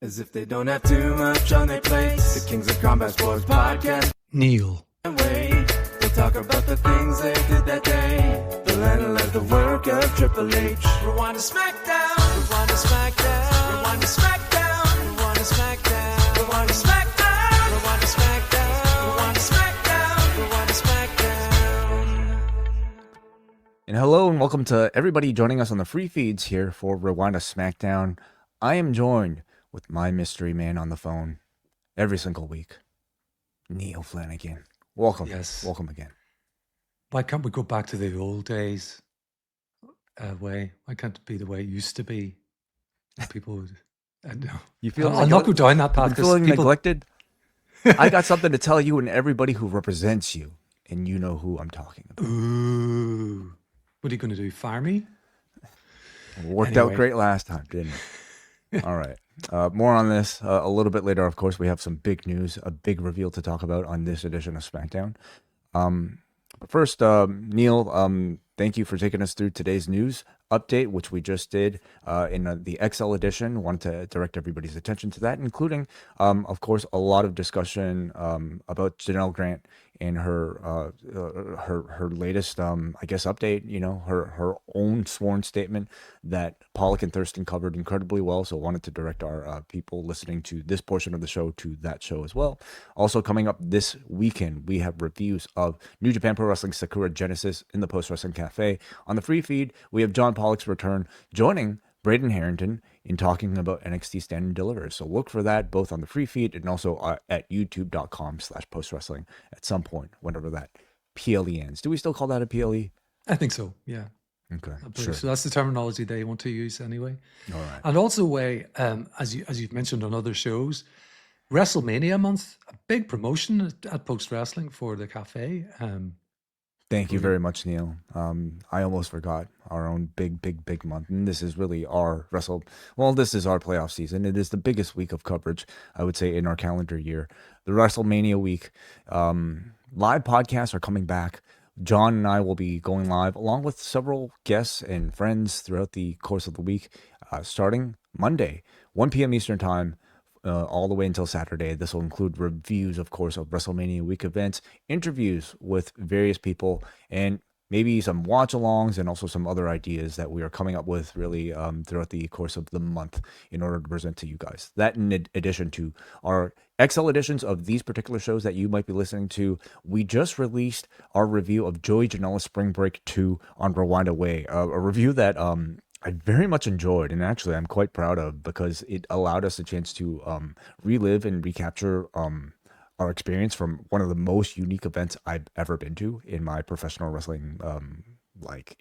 As if they don't have too much on their plates. The Kings of Combat Sports Podcast. Neal. And wait, they'll talk about the things they did that day. They'll analyze the work of Triple H. Rewind-A-SmackDown. Rewind-A-SmackDown. Rewind-A-SmackDown. Rewind-A-SmackDown. Rewind-A-SmackDown. Rewind-A-SmackDown. Rewind-A-SmackDown. Rewind-A-SmackDown. And hello and welcome to everybody joining us on the free feeds here for Rewind-A-SmackDown. I am joined with my mystery man on the phone every single week, Neal Flanagan. Welcome. Yes. Welcome again. Why can't we go back to the old days way? Why can't it be the way it used to be? People would... You feel I'll not go down that path. Feeling neglected? I got something to tell you and everybody who represents you, and you know who I'm talking about. Ooh. What are you going to do? Fire me? Worked out great last time, didn't it? All right. More on this a little bit later. Of course, we have some big news, a big reveal to talk about on this edition of SmackDown. But first, Neal, thank you for taking us through today's news update, which we just did in the XL edition. Wanted to direct everybody's attention to that, including, of course, a lot of discussion about Janel Grant and her latest, I guess, update. You know, her own sworn statement that Pollock and Thurston covered incredibly well. So wanted to direct our people listening to this portion of the show to that show as well. Also coming up this weekend, we have reviews of New Japan Pro Wrestling Sakura Genesis in the Post Wrestling Café. On the free feed, we have John Pollock's return, joining Braden Harrington in talking about NXT Stand and Deliver. So look for that both on the free feed and also at youtube.com/postwrestling at some point, whenever that PLE ends. Do we still call that a PLE? I think so, yeah. Okay, sure. So that's the terminology they want to use anyway. All right. And also, as you've mentioned on other shows, WrestleMania month, a big promotion at Post Wrestling for the Café. Thank you very much, Neal. I almost forgot our own big month. And this is really our this is our playoff season. It is the biggest week of coverage, I would say, in our calendar year. The WrestleMania week. Live podcasts are coming back. John and I will be going live along with several guests and friends throughout the course of the week, starting Monday, 1 p.m. Eastern Time, all the way until Saturday. This will include reviews, of course, of WrestleMania week events, interviews with various people, and maybe some watch-alongs and also some other ideas that we are coming up with really throughout the course of the month in order to present to you guys. That in addition to our XL editions of these particular shows that you might be listening to. We just released our review of Joey Janela's Spring Break 2 on Rewind-A, a review that I very much enjoyed, and actually I'm quite proud of, because it allowed us a chance to relive and recapture our experience from one of the most unique events I've ever been to in my professional wrestling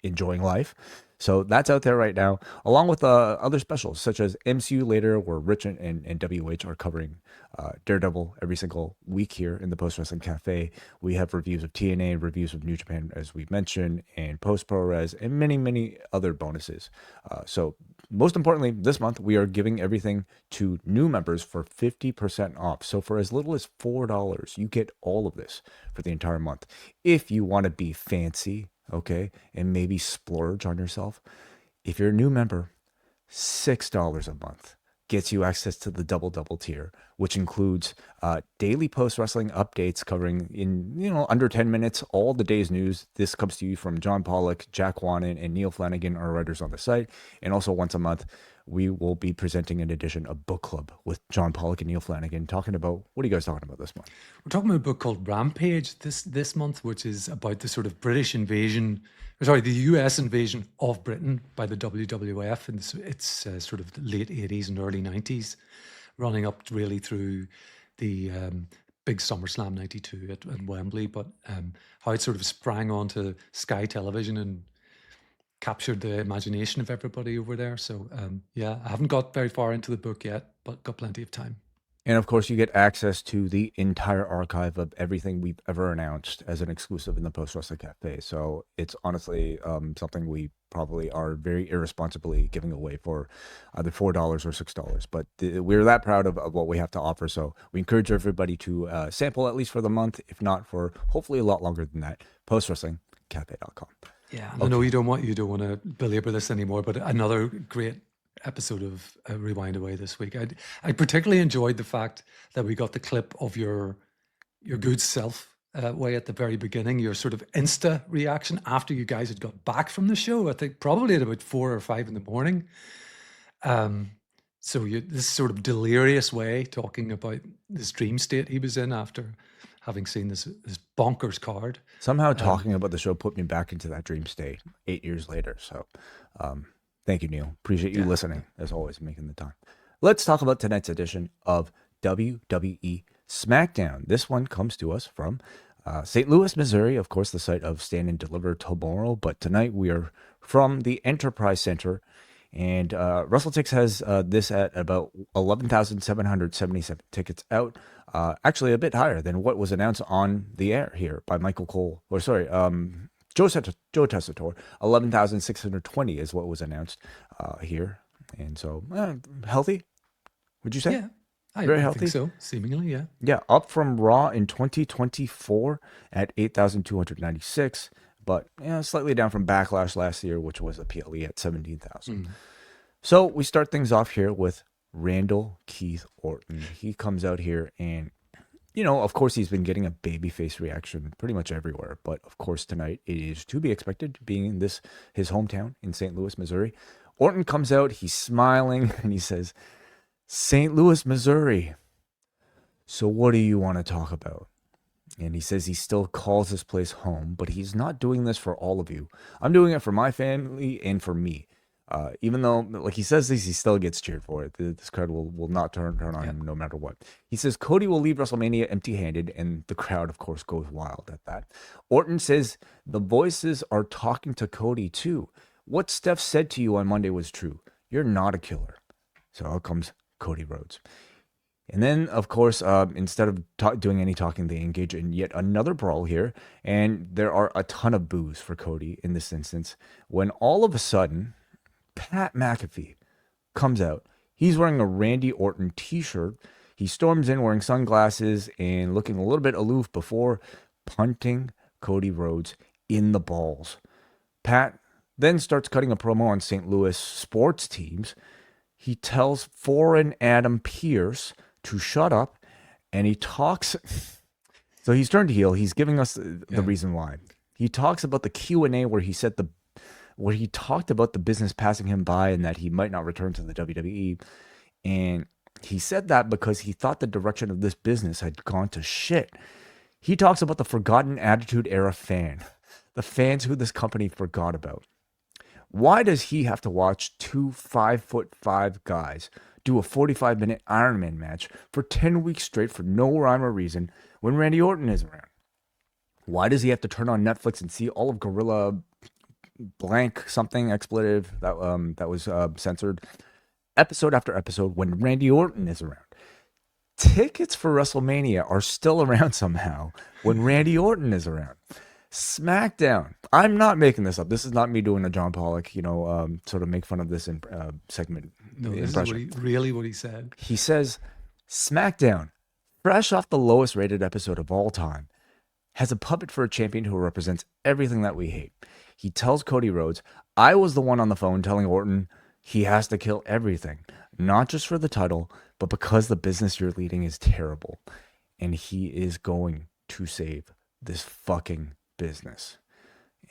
enjoying life. So that's out there right now, along with other specials such as MCU later, where Rich and WH are covering Daredevil every single week here in the Post Wrestling Cafe. We have reviews of TNA, reviews of New Japan, as we mentioned, and Post Pro Res, and many other bonuses. So most importantly, this month we are giving everything to new members for 50% off. So for as little as $4, you get all of this for the entire month. If you want to be fancy, okay, and maybe splurge on yourself, if you're a new member, $6 a month gets you access to the double tier, which includes daily post wrestling updates covering in under 10 minutes all the day's news. This comes to you from John Pollock, Jack Wanon, and Neal Flanagan, our writers on the site. And also once a month, we will be presenting an edition of Book Club with John Pollock and Neal Flanagan, talking about, what are you guys talking about this month? We're talking about a book called Rampage this month, which is about the sort of the US invasion of Britain by the WWF, and it's sort of the late 80s and early 90s, running up really through the big SummerSlam 92 at Wembley, but how it sort of sprang onto Sky Television and captured the imagination of everybody over there. So I haven't got very far into the book yet, but got plenty of time. And of course, you get access to the entire archive of everything we've ever announced as an exclusive in the Post Wrestling Cafe. So it's honestly something we probably are very irresponsibly giving away for either $4 or $6. But we're that proud of what we have to offer. So we encourage everybody to sample at least for the month, if not for hopefully a lot longer than that. postwrestlingcafe.com. Yeah, okay. I know you don't want to belabor this anymore, but another great episode of Rewind Away this week. I particularly enjoyed the fact that we got the clip of your good self way at the very beginning, your sort of insta reaction after you guys had got back from the show. I think probably at about 4 or 5 in the morning. So this sort of delirious way talking about this dream state he was in after having seen this bonkers card. Somehow talking about the show put me back into that dream state 8 years later. So thank you, Neal. Appreciate you listening, as always, making the time. Let's talk about tonight's edition of WWE SmackDown. This one comes to us from St. Louis, Missouri, of course, the site of Stand and Deliver tomorrow. But tonight we are from the Enterprise Center. And WrestleTix has this at about 11,777 tickets out. Actually, a bit higher than what was announced on the air here by Michael Cole. Or sorry, Joe Tessitore. 11,620 is what was announced here. And so, healthy, would you say? Yeah, Very healthy. think so, seemingly, yeah. Yeah, up from Raw in 2024 at 8,296. But slightly down from Backlash last year, which was a PLE at 17,000. So we start things off here with Randall Keith Orton. He comes out here and, of course, he's been getting a babyface reaction pretty much everywhere. But, of course, tonight it is to be expected, being in his hometown in St. Louis, Missouri. Orton comes out, he's smiling, and he says, St. Louis, Missouri. So what do you want to talk about? And he says he still calls this place home, but he's not doing this for all of you. I'm doing it for my family and for me. Even though, like he says this, he still gets cheered for it. This crowd will not turn on him no matter what. He says Cody will leave WrestleMania empty-handed, and the crowd, of course, goes wild at that. Orton says the voices are talking to Cody too. What Steph said to you on Monday was true. You're not a killer. So out comes Cody Rhodes. And then, of course, instead of doing any talking, they engage in yet another brawl here. And there are a ton of boos for Cody in this instance. When all of a sudden, Pat McAfee comes out. He's wearing a Randy Orton t-shirt. He storms in wearing sunglasses and looking a little bit aloof before punting Cody Rhodes in the balls. Pat then starts cutting a promo on St. Louis sports teams. He tells foreign Adam Pearce to shut up, and he talks. So he's turned heel. He's giving us the reason why. He talks about the Q&A where he talked about the business passing him by and that he might not return to the WWE. And he said that because he thought the direction of this business had gone to shit. He talks about the forgotten Attitude Era fan, the fans who this company forgot about. Why does he have to watch two 5'5" guys do a 45-minute Iron Man match for 10 weeks straight for no rhyme or reason when Randy Orton is around? Why does he have to turn on Netflix and see all of Gorilla blank something expletive that was censored episode after episode when Randy Orton is around? Tickets for WrestleMania are still around somehow when Randy Orton is around. SmackDown. I'm not making this up. This is not me doing a John Pollock, sort of make fun of this segment. No, this is really what he said. He says, SmackDown, fresh off the lowest rated episode of all time, has a puppet for a champion who represents everything that we hate. He tells Cody Rhodes, I was the one on the phone telling Orton he has to kill everything, not just for the title, but because the business you're leading is terrible. And he is going to save this fucking business.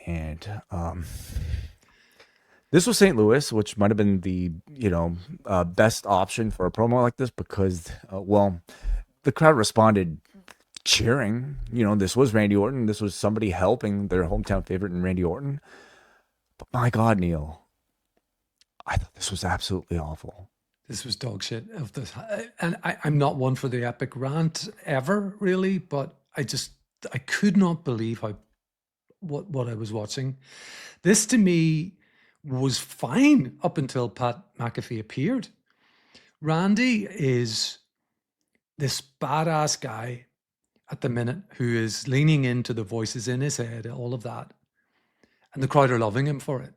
And this was St. Louis, which might have been the best option for a promo like this because the crowd responded cheering. This was Randy Orton. This was somebody helping their hometown favorite in Randy Orton. But my God, Neal, I thought this was absolutely awful. This was dog shit. And I'm not one for the epic rant ever, really, but I could not believe what I was watching. This to me was fine up until Pat McAfee appeared. Randy is this badass guy at the minute who is leaning into the voices in his head, all of that. And the crowd are loving him for it.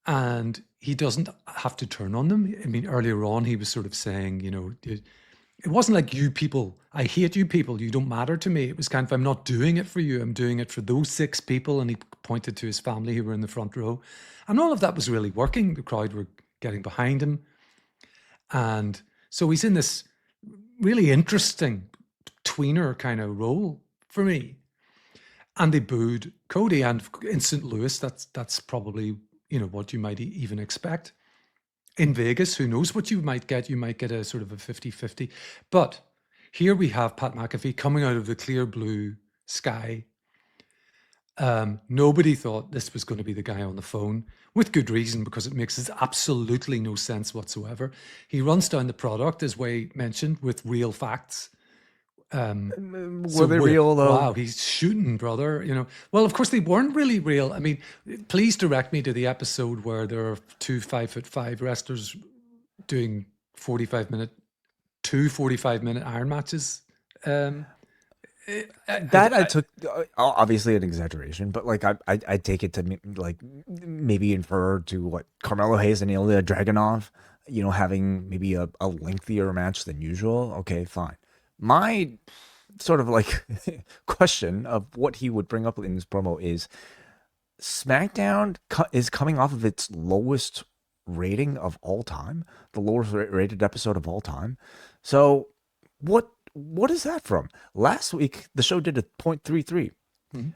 And he doesn't have to turn on them. I mean, earlier on, he was sort of saying, it wasn't like you people, I hate you people, you don't matter to me. It was kind of, I'm not doing it for you, I'm doing it for those 6 people. And he pointed to his family who were in the front row. And all of that was really working. The crowd were getting behind him. And so he's in this really interesting tweener kind of role for me. And they booed Cody, and in St. Louis, that's probably, you know, what you might even expect. In Vegas, who knows what you might get? You might get a sort of a 50-50. But here we have Pat McAfee coming out of the clear blue sky. Nobody thought this was going to be the guy on the phone, with good reason, because it makes absolutely no sense whatsoever. He runs down the product, as Way mentioned, with real facts. Were they real though? Wow, he's shooting, brother. You know, well, of course they weren't really real. I mean, please direct me to the episode where there are 2 5'5" wrestlers doing 45-minute Iron matches. I took obviously an exaggeration, but like I take it to like maybe infer to what Carmelo Hayes and Ilya Dragunov, you know, having maybe a lengthier match than usual. Okay, fine. My sort of like question of what he would bring up in this promo is SmackDown is coming off of its lowest rating of all time, the lowest rated episode of all time. So what is that from? Last week, the show did a 0.33. Mm-hmm.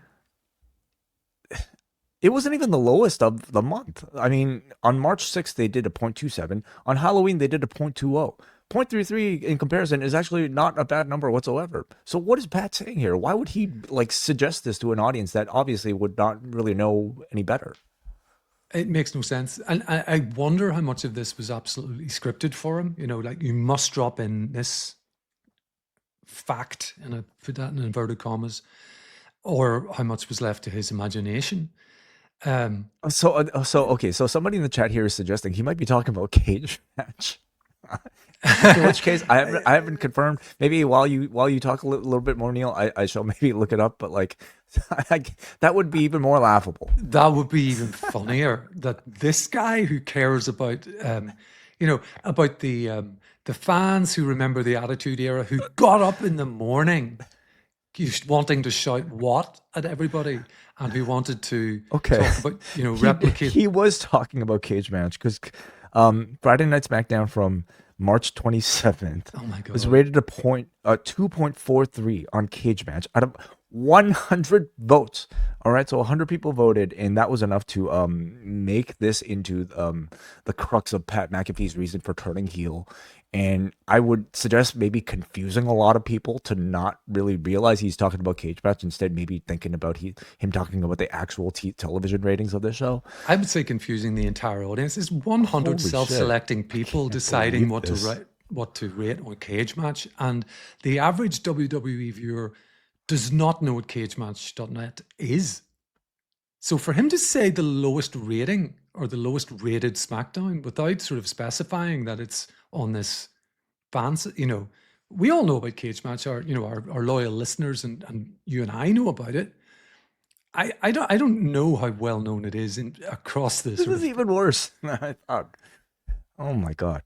It wasn't even the lowest of the month. I mean, on March 6th, they did a 0.27. On Halloween, they did a 0.20. 0.33 in comparison is actually not a bad number whatsoever. So what is Pat saying here? Why would he like suggest this to an audience that obviously would not really know any better? It makes no sense. And I wonder how much of this was absolutely scripted for him. You know, like you must drop in this fact, and I put that in inverted commas, or how much was left to his imagination. So somebody in the chat here is suggesting he might be talking about cage match. In which case, I haven't confirmed. Maybe while you talk a little bit more, Neal, I shall maybe look it up. But like, that would be even more laughable. That would be even funnier. That this guy who cares about, about the fans who remember the Attitude Era, who got up in the morning, wanting to shout "what" at everybody, and who wanted to talk about, replicate. He was talking about cage match because Friday Night SmackDown from March 27th was rated a 2.43 on cage match out of 100 votes. All right, so 100 people voted, and that was enough to make this into the crux of Pat McAfee's reason for turning heel. And I would suggest maybe confusing a lot of people to not really realize he's talking about cage match, instead maybe thinking about him talking about the actual television ratings of the show. I would say confusing the entire audience. Is 100 self-selecting people deciding what to rate on cage match, and the average WWE viewer does not know what cagematch.net is. So for him to say the lowest rating or the lowest rated SmackDown without sort of specifying that it's on this fans, we all know about cage match. Our loyal listeners and you and I know about it. I don't know how well known it is across this. This is even worse than I thought. Oh my God.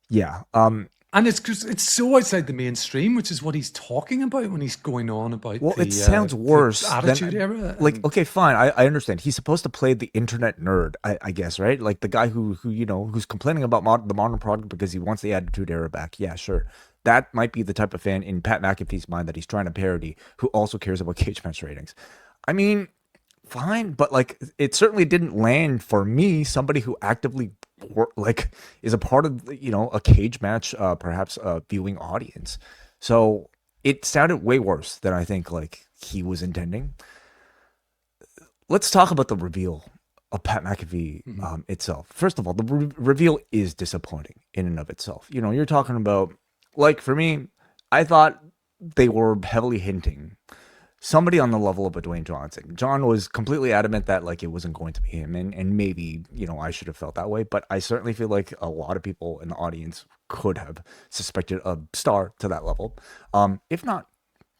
Yeah. And it's so outside the mainstream, which is what he's talking about when he's going on about. Well, it sounds worse. Attitude Era. Like, okay, fine, I understand. He's supposed to play the internet nerd, I guess, right? Like the guy who's complaining about the modern product because he wants the Attitude Era back. Yeah, sure. That might be the type of fan in Pat McAfee's mind that he's trying to parody, who also cares about cage match ratings. I mean, fine, but like it certainly didn't land for me, somebody who actively is a part of a cage match perhaps viewing audience. So it sounded way worse than I think like he was intending. Let's talk about the reveal of Pat McAfee itself. First of all, the reveal is disappointing in and of itself. You're talking about, like, for me, I thought they were heavily hinting somebody on the level of a Dwayne Johnson. John was completely adamant that like it wasn't going to be him, and maybe I should have felt that way, but I certainly feel like a lot of people in the audience could have suspected a star to that level, if not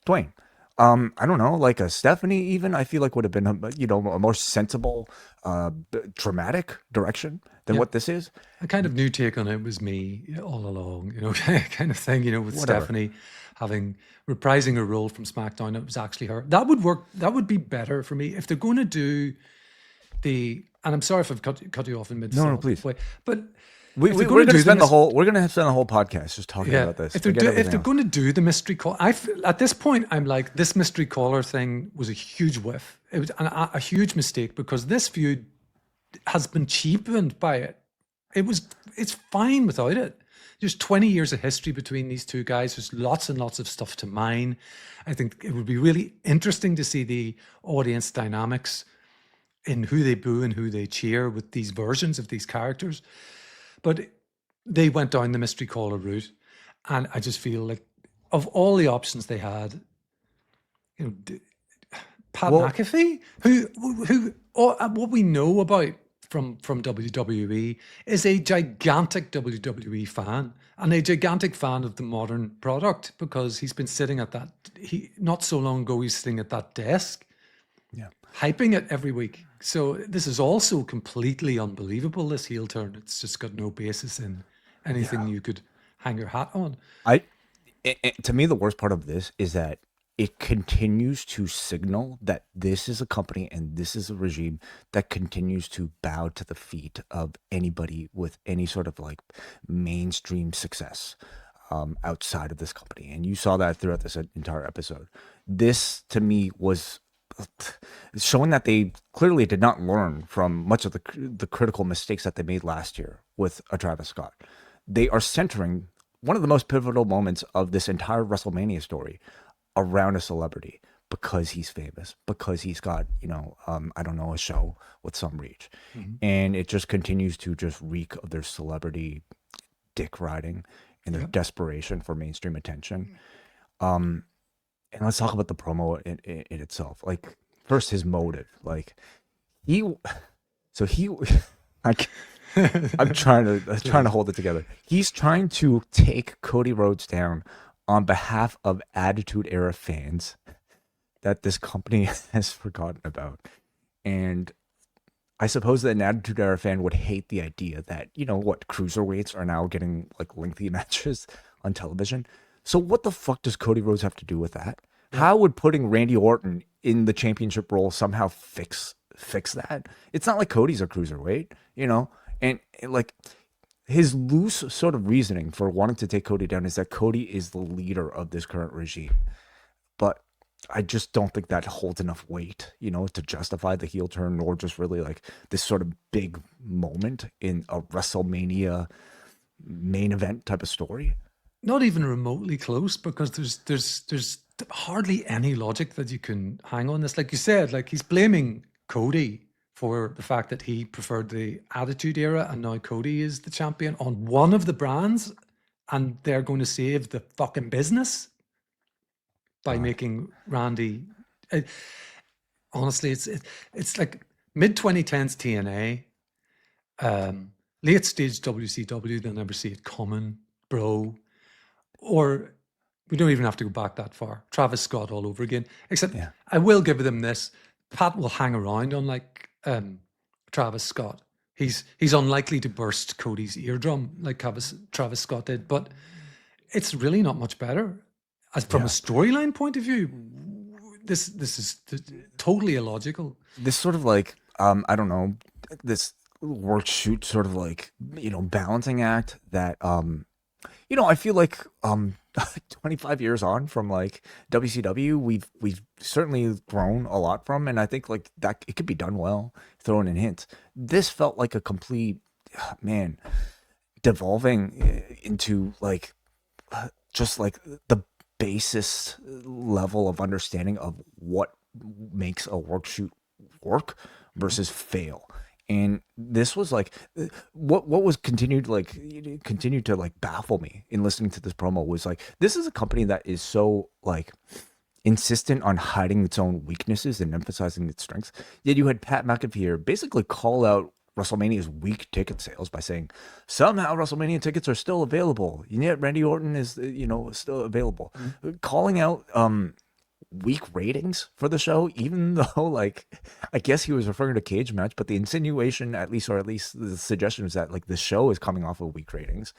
Dwayne. I don't know, like a Stephanie even, I feel like would have been a more sensible, dramatic direction than what this is. A kind of new take on it was me all along, kind of thing, with Whatever. Stephanie reprising her role from SmackDown. It was actually her. That would work. That would be better for me if they're going to do and I'm sorry if I've cut you off in mid. No, please. But If they're we're going to gonna do spend the the whole we're gonna spend the whole podcast just talking about this. if Forget if everything they're else. going to do the mystery call, at this point I'm like, this mystery caller thing was a huge whiff. It was a huge mistake because this feud has been cheapened by it. It's fine without it. There's 20 years of history between these two guys. There's lots and lots of stuff to mine. I think it would be really interesting to see the audience dynamics in who they boo and who they cheer with these versions of these characters. But they went down the mystery caller route, and I just feel like of all the options they had, you know, Pat McAfee, what we know about from WWE is a gigantic WWE fan and a gigantic fan of the modern product, because he's been sitting at that, not so long ago, he's sitting at that desk, hyping it every week. So this is also completely unbelievable, this heel turn. It's just got no basis in anything you could hang your hat on. To me, the worst part of this is that it continues to signal that this is a company and this is a regime that continues to bow to the feet of anybody with any sort of like mainstream success outside of this company. And you saw that throughout this entire episode. This, to me, was showing that they clearly did not learn from much of the critical mistakes that they made last year with a Travis Scott. They are centering one of the most pivotal moments of this entire WrestleMania story around a celebrity, because he's famous, because he's got, I don't know, a show with some reach. And it just continues to just reek of their celebrity dick riding and their desperation for mainstream attention. And let's talk about the promo in itself. Like, first, his motive. Like, I'm trying to hold it together. He's trying to take Cody Rhodes down on behalf of Attitude Era fans that this company has forgotten about. And I suppose that an Attitude Era fan would hate the idea that, cruiserweights are now getting like lengthy matches on television. So what the fuck does Cody Rhodes have to do with that? How would putting Randy Orton in the championship role somehow fix that? It's not like Cody's a cruiserweight, and like, his loose sort of reasoning for wanting to take Cody down is that Cody is the leader of this current regime. But I just don't think that holds enough weight, to justify the heel turn, or just really like this sort of big moment in a WrestleMania main event type of story. Not even remotely close, because there's hardly any logic that you can hang on this. Like you said, like, he's blaming Cody for the fact that he preferred the Attitude Era and now Cody is the champion on one of the brands, and they're going to save the fucking business by making Randy. Honestly, it's like mid 2010s TNA, late stage WCW. They'll never see it coming, bro. Or we don't even have to go back that far. Travis Scott all over again. Except I will give them this: Pat will hang around on like Travis Scott. He's unlikely to burst Cody's eardrum like Travis Scott did, but it's really not much better. As from a storyline point of view, this is totally illogical. This sort of like I don't know, this work shoot sort of like balancing act that I feel like 25 years on from like WCW, we've certainly grown a lot from, and I think like that it could be done well, throwing in hints. This felt like a complete devolving into like just like the basis level of understanding of what makes a work shoot work versus fail. And this was like what was continued to like baffle me in listening to this promo was like, this is a company that is so like insistent on hiding its own weaknesses and emphasizing its strengths. Yet you had Pat McAfee here basically call out WrestleMania's weak ticket sales by saying somehow WrestleMania tickets are still available, and yet Randy Orton is still available. Calling out weak ratings for the show, even though like I guess he was referring to cage match, but the insinuation at least the suggestion was that like the show is coming off of weak ratings,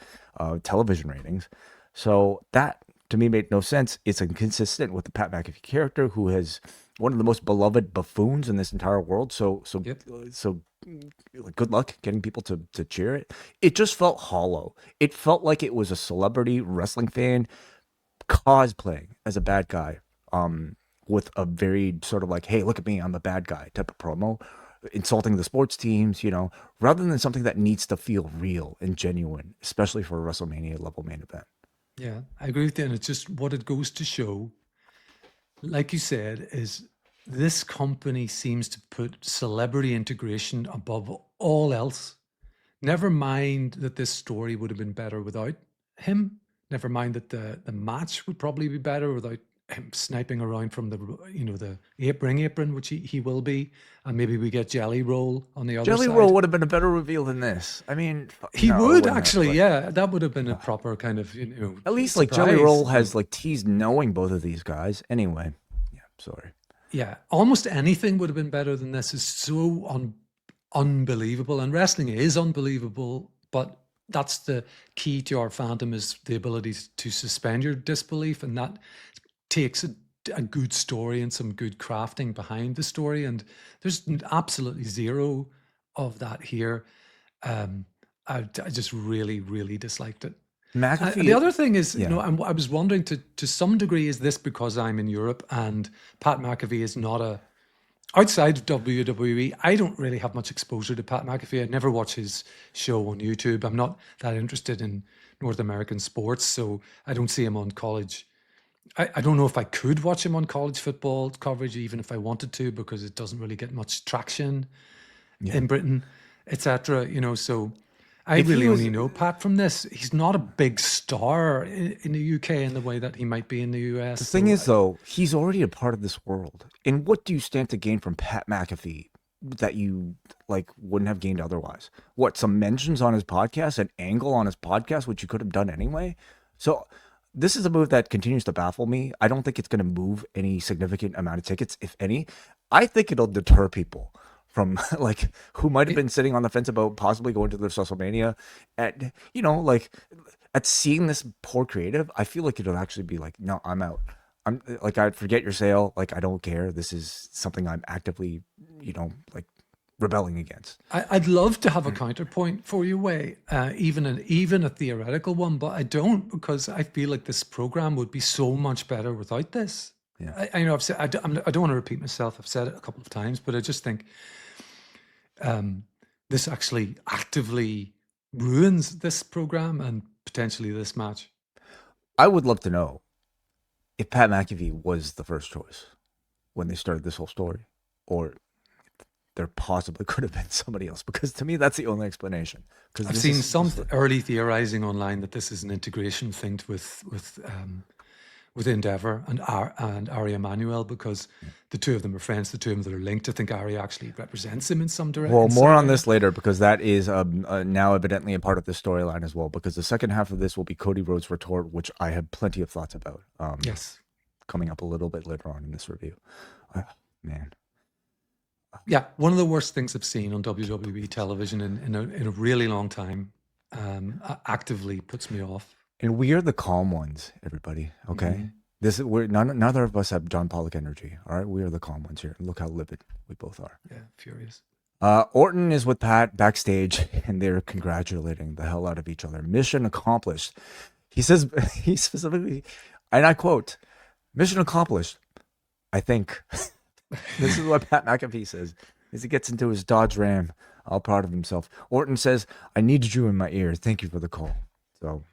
television ratings. So that to me made no sense. It's inconsistent with the Pat McAfee character, who has one of the most beloved buffoons in this entire world. So like, good luck getting people to cheer it. It just felt hollow. It felt like it was a celebrity wrestling fan cosplaying as a bad guy, with a very sort of like, hey, look at me, I'm a bad guy type of promo, insulting the sports teams, rather than something that needs to feel real and genuine, especially for a WrestleMania level main event. Yeah, I agree with you. And it's just what it goes to show, like you said, is this company seems to put celebrity integration above all else. Never mind that this story would have been better without him. Never mind that the match would probably be better without him sniping around from the ring apron, which he will be, and maybe we get Jelly Roll on the other Jelly side. Roll would have been a better reveal than this. I mean, he no, it would wouldn't actually, have, yeah, that would have been a proper kind of at least like surprise. Jelly Roll has like teased knowing both of these guys. Anyway, yeah, sorry. Yeah, almost anything would have been better than this. Is so unbelievable, and wrestling is unbelievable, but that's the key to our fandom, is the ability to suspend your disbelief, and that takes a good story and some good crafting behind the story, and there's absolutely zero of that here. I just really disliked it. McAfee, The other thing is, yeah. I was wondering to some degree, is this because I'm in Europe and Pat McAfee is not outside of WWE? I don't really have much exposure to Pat McAfee. I never watch his show on YouTube. I'm not that interested in North American sports, so I don't see him on college. I don't know if I could watch him on college football coverage, even if I wanted to, because it doesn't really get much traction in Britain, etc. So I really only know Pat from this. He's not a big star in the UK in the way that he might be in the US. The thing is, though, he's already a part of this world. And what do you stand to gain from Pat McAfee that you wouldn't have gained otherwise? What, some mentions on his podcast, an angle on his podcast, which you could have done anyway? So this is a move that continues to baffle me. I don't think it's going to move any significant amount of tickets, if any. I think it'll deter people from who might have been sitting on the fence about possibly going to this WrestleMania at seeing this poor creative. I feel like it'll actually be like, no, I'm out. I'm I'd forget your sale. I don't care. This is something I'm actively, rebelling against. I'd love to have a counterpoint for you, Way, even a theoretical one, but I don't, because I feel like this program would be so much better without this. Yeah. I know I've said, I don't want to repeat myself. I've said it a couple of times, but I just think this actually actively ruins this program and potentially this match. I would love to know if Pat McAfee was the first choice when they started this whole story, or there possibly could have been somebody else, because to me that's the only explanation. Because I've seen some early theorizing online that this is an integration thing with Endeavor and Ari Emanuel, because the two of them are friends, the two of them that are linked. I think Ari actually represents him in some direction. Well, more on this later, because that is now evidently a part of the storyline as well, because the second half of this will be Cody Rhodes' retort, which I have plenty of thoughts about. Yes. Coming up a little bit later on in this review. Man. Yeah, one of the worst things I've seen on WWE television in a really long time. Actively puts me off. And we are the calm ones, everybody. Okay, neither of us have John Pollock energy. All right, we are the calm ones here. Look how livid we both are. Yeah, furious. Orton is with Pat backstage, and they're congratulating the hell out of each other. Mission accomplished. He says, he specifically, and I quote, "Mission accomplished." I think. This is what Pat McAfee says as he gets into his Dodge Ram, all proud of himself. Orton says, "I needed you in my ear. Thank you for the call." So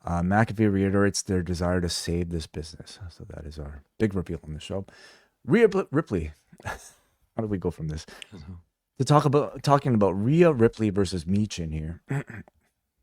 McAfee reiterates their desire to save this business. So that is our big reveal on the show. Rhea Ripley. How do we go from this? Talking about Rhea Ripley versus Michin here.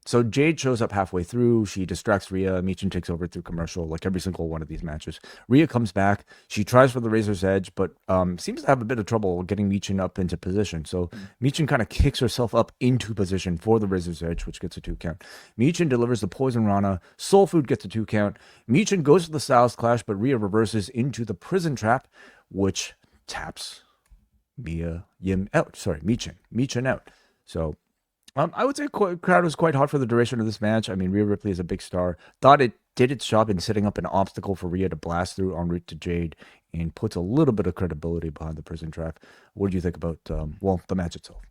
So Jade shows up halfway through. She distracts Rhea. Michin takes over through commercial, like every single one of these matches. Rhea comes back. She tries for the Razor's Edge, but seems to have a bit of trouble getting Michin up into position. So Michin kind of kicks herself up into position for the Razor's Edge, which gets a 2 count. Michin delivers the Poison Rana. Soul Food gets a 2 count. Michin goes to the Styles Clash, but Rhea reverses into the Prison Trap, which taps Michin out. So I would say crowd was quite hot for the duration of this match. I mean, Rhea Ripley is a big star. Thought it did its job in setting up an obstacle for Rhea to blast through en route to Jade and puts a little bit of credibility behind the prison draft. What do you think about, the match itself?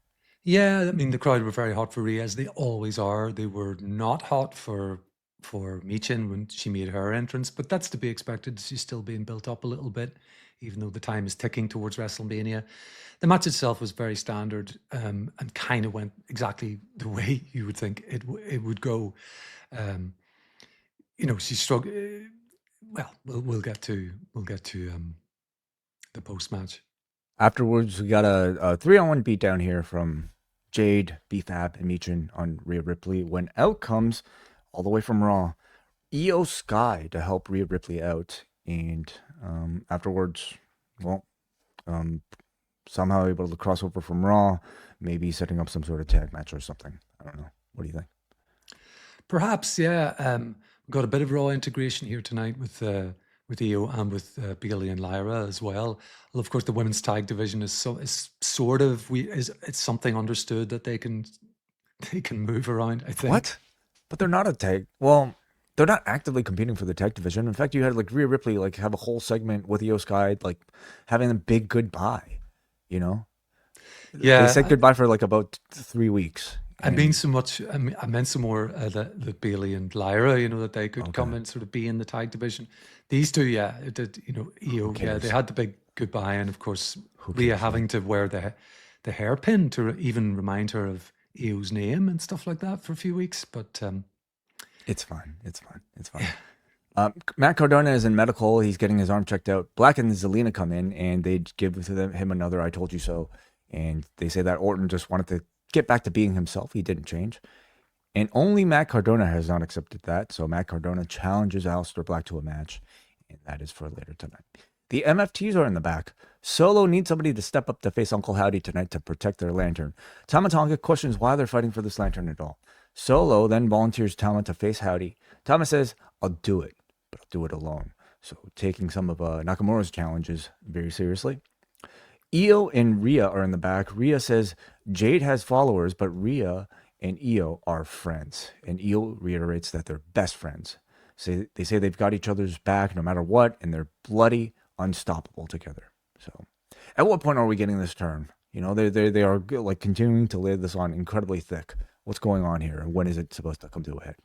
Yeah, I mean the crowd were very hot for Rhea, as they always are. They were not hot for Michin when she made her entrance, but that's to be expected. She's still being built up a little bit, even though the time is ticking towards WrestleMania. The match itself was very standard, and kind of went exactly the way you would think it would go. Um, she struggled. Well, we'll get to the post match. Afterwards, we got a 3-on-1 beatdown here from Jade, B-Fab, and Michin on Rhea Ripley. When out comes, all the way from Raw, Io Sky to help Rhea Ripley out. And afterwards, somehow able to cross over from Raw, maybe setting up some sort of tag match or something. I don't know. What do you think? Perhaps, yeah. We've got a bit of Raw integration here tonight with Io and with Bayley and Lyra as well. Well, of course, the women's tag division is it's something understood that they can move around. I think. What? But they're not a tag. Well, they're not actively competing for the tag division. In fact, you had like Rhea Ripley like have a whole segment with Io Sky like having a big goodbye. Yeah, they said goodbye for like about 3 weeks. I meant some more that Bayley and Lyra, that they could come and sort of be in the tag division. These two, yeah, it did, Io, yeah, they had the big goodbye, and of course, Rhea having to wear the hairpin to even remind her of Io's name and stuff like that for a few weeks. But it's fine. Matt Cardona is in medical. He's getting his arm checked out. Black and Zelina come in, and they give him another "I told you so," and they say that Orton just wanted to get back to being himself. He didn't change. And only Matt Cardona has not accepted that. So Matt Cardona challenges Aleister Black to a match. And that is for later tonight. The MFTs are in the back. Solo needs somebody to step up to face Uncle Howdy tonight to protect their lantern. Tama Tonga questions why they're fighting for this lantern at all. Solo then volunteers Tama to face Howdy. Tama says, I'll do it, but I'll do it alone. So taking some of Nakamura's challenges very seriously. Io and Rhea are in the back. Rhea says Jade has followers, but Rhea and Io are friends. And Io reiterates that they're best friends. They say they've got each other's back no matter what, and they're bloody unstoppable together. So at what point are we getting this turn? They are like continuing to lay this on incredibly thick. What's going on here? When is it supposed to come to a head?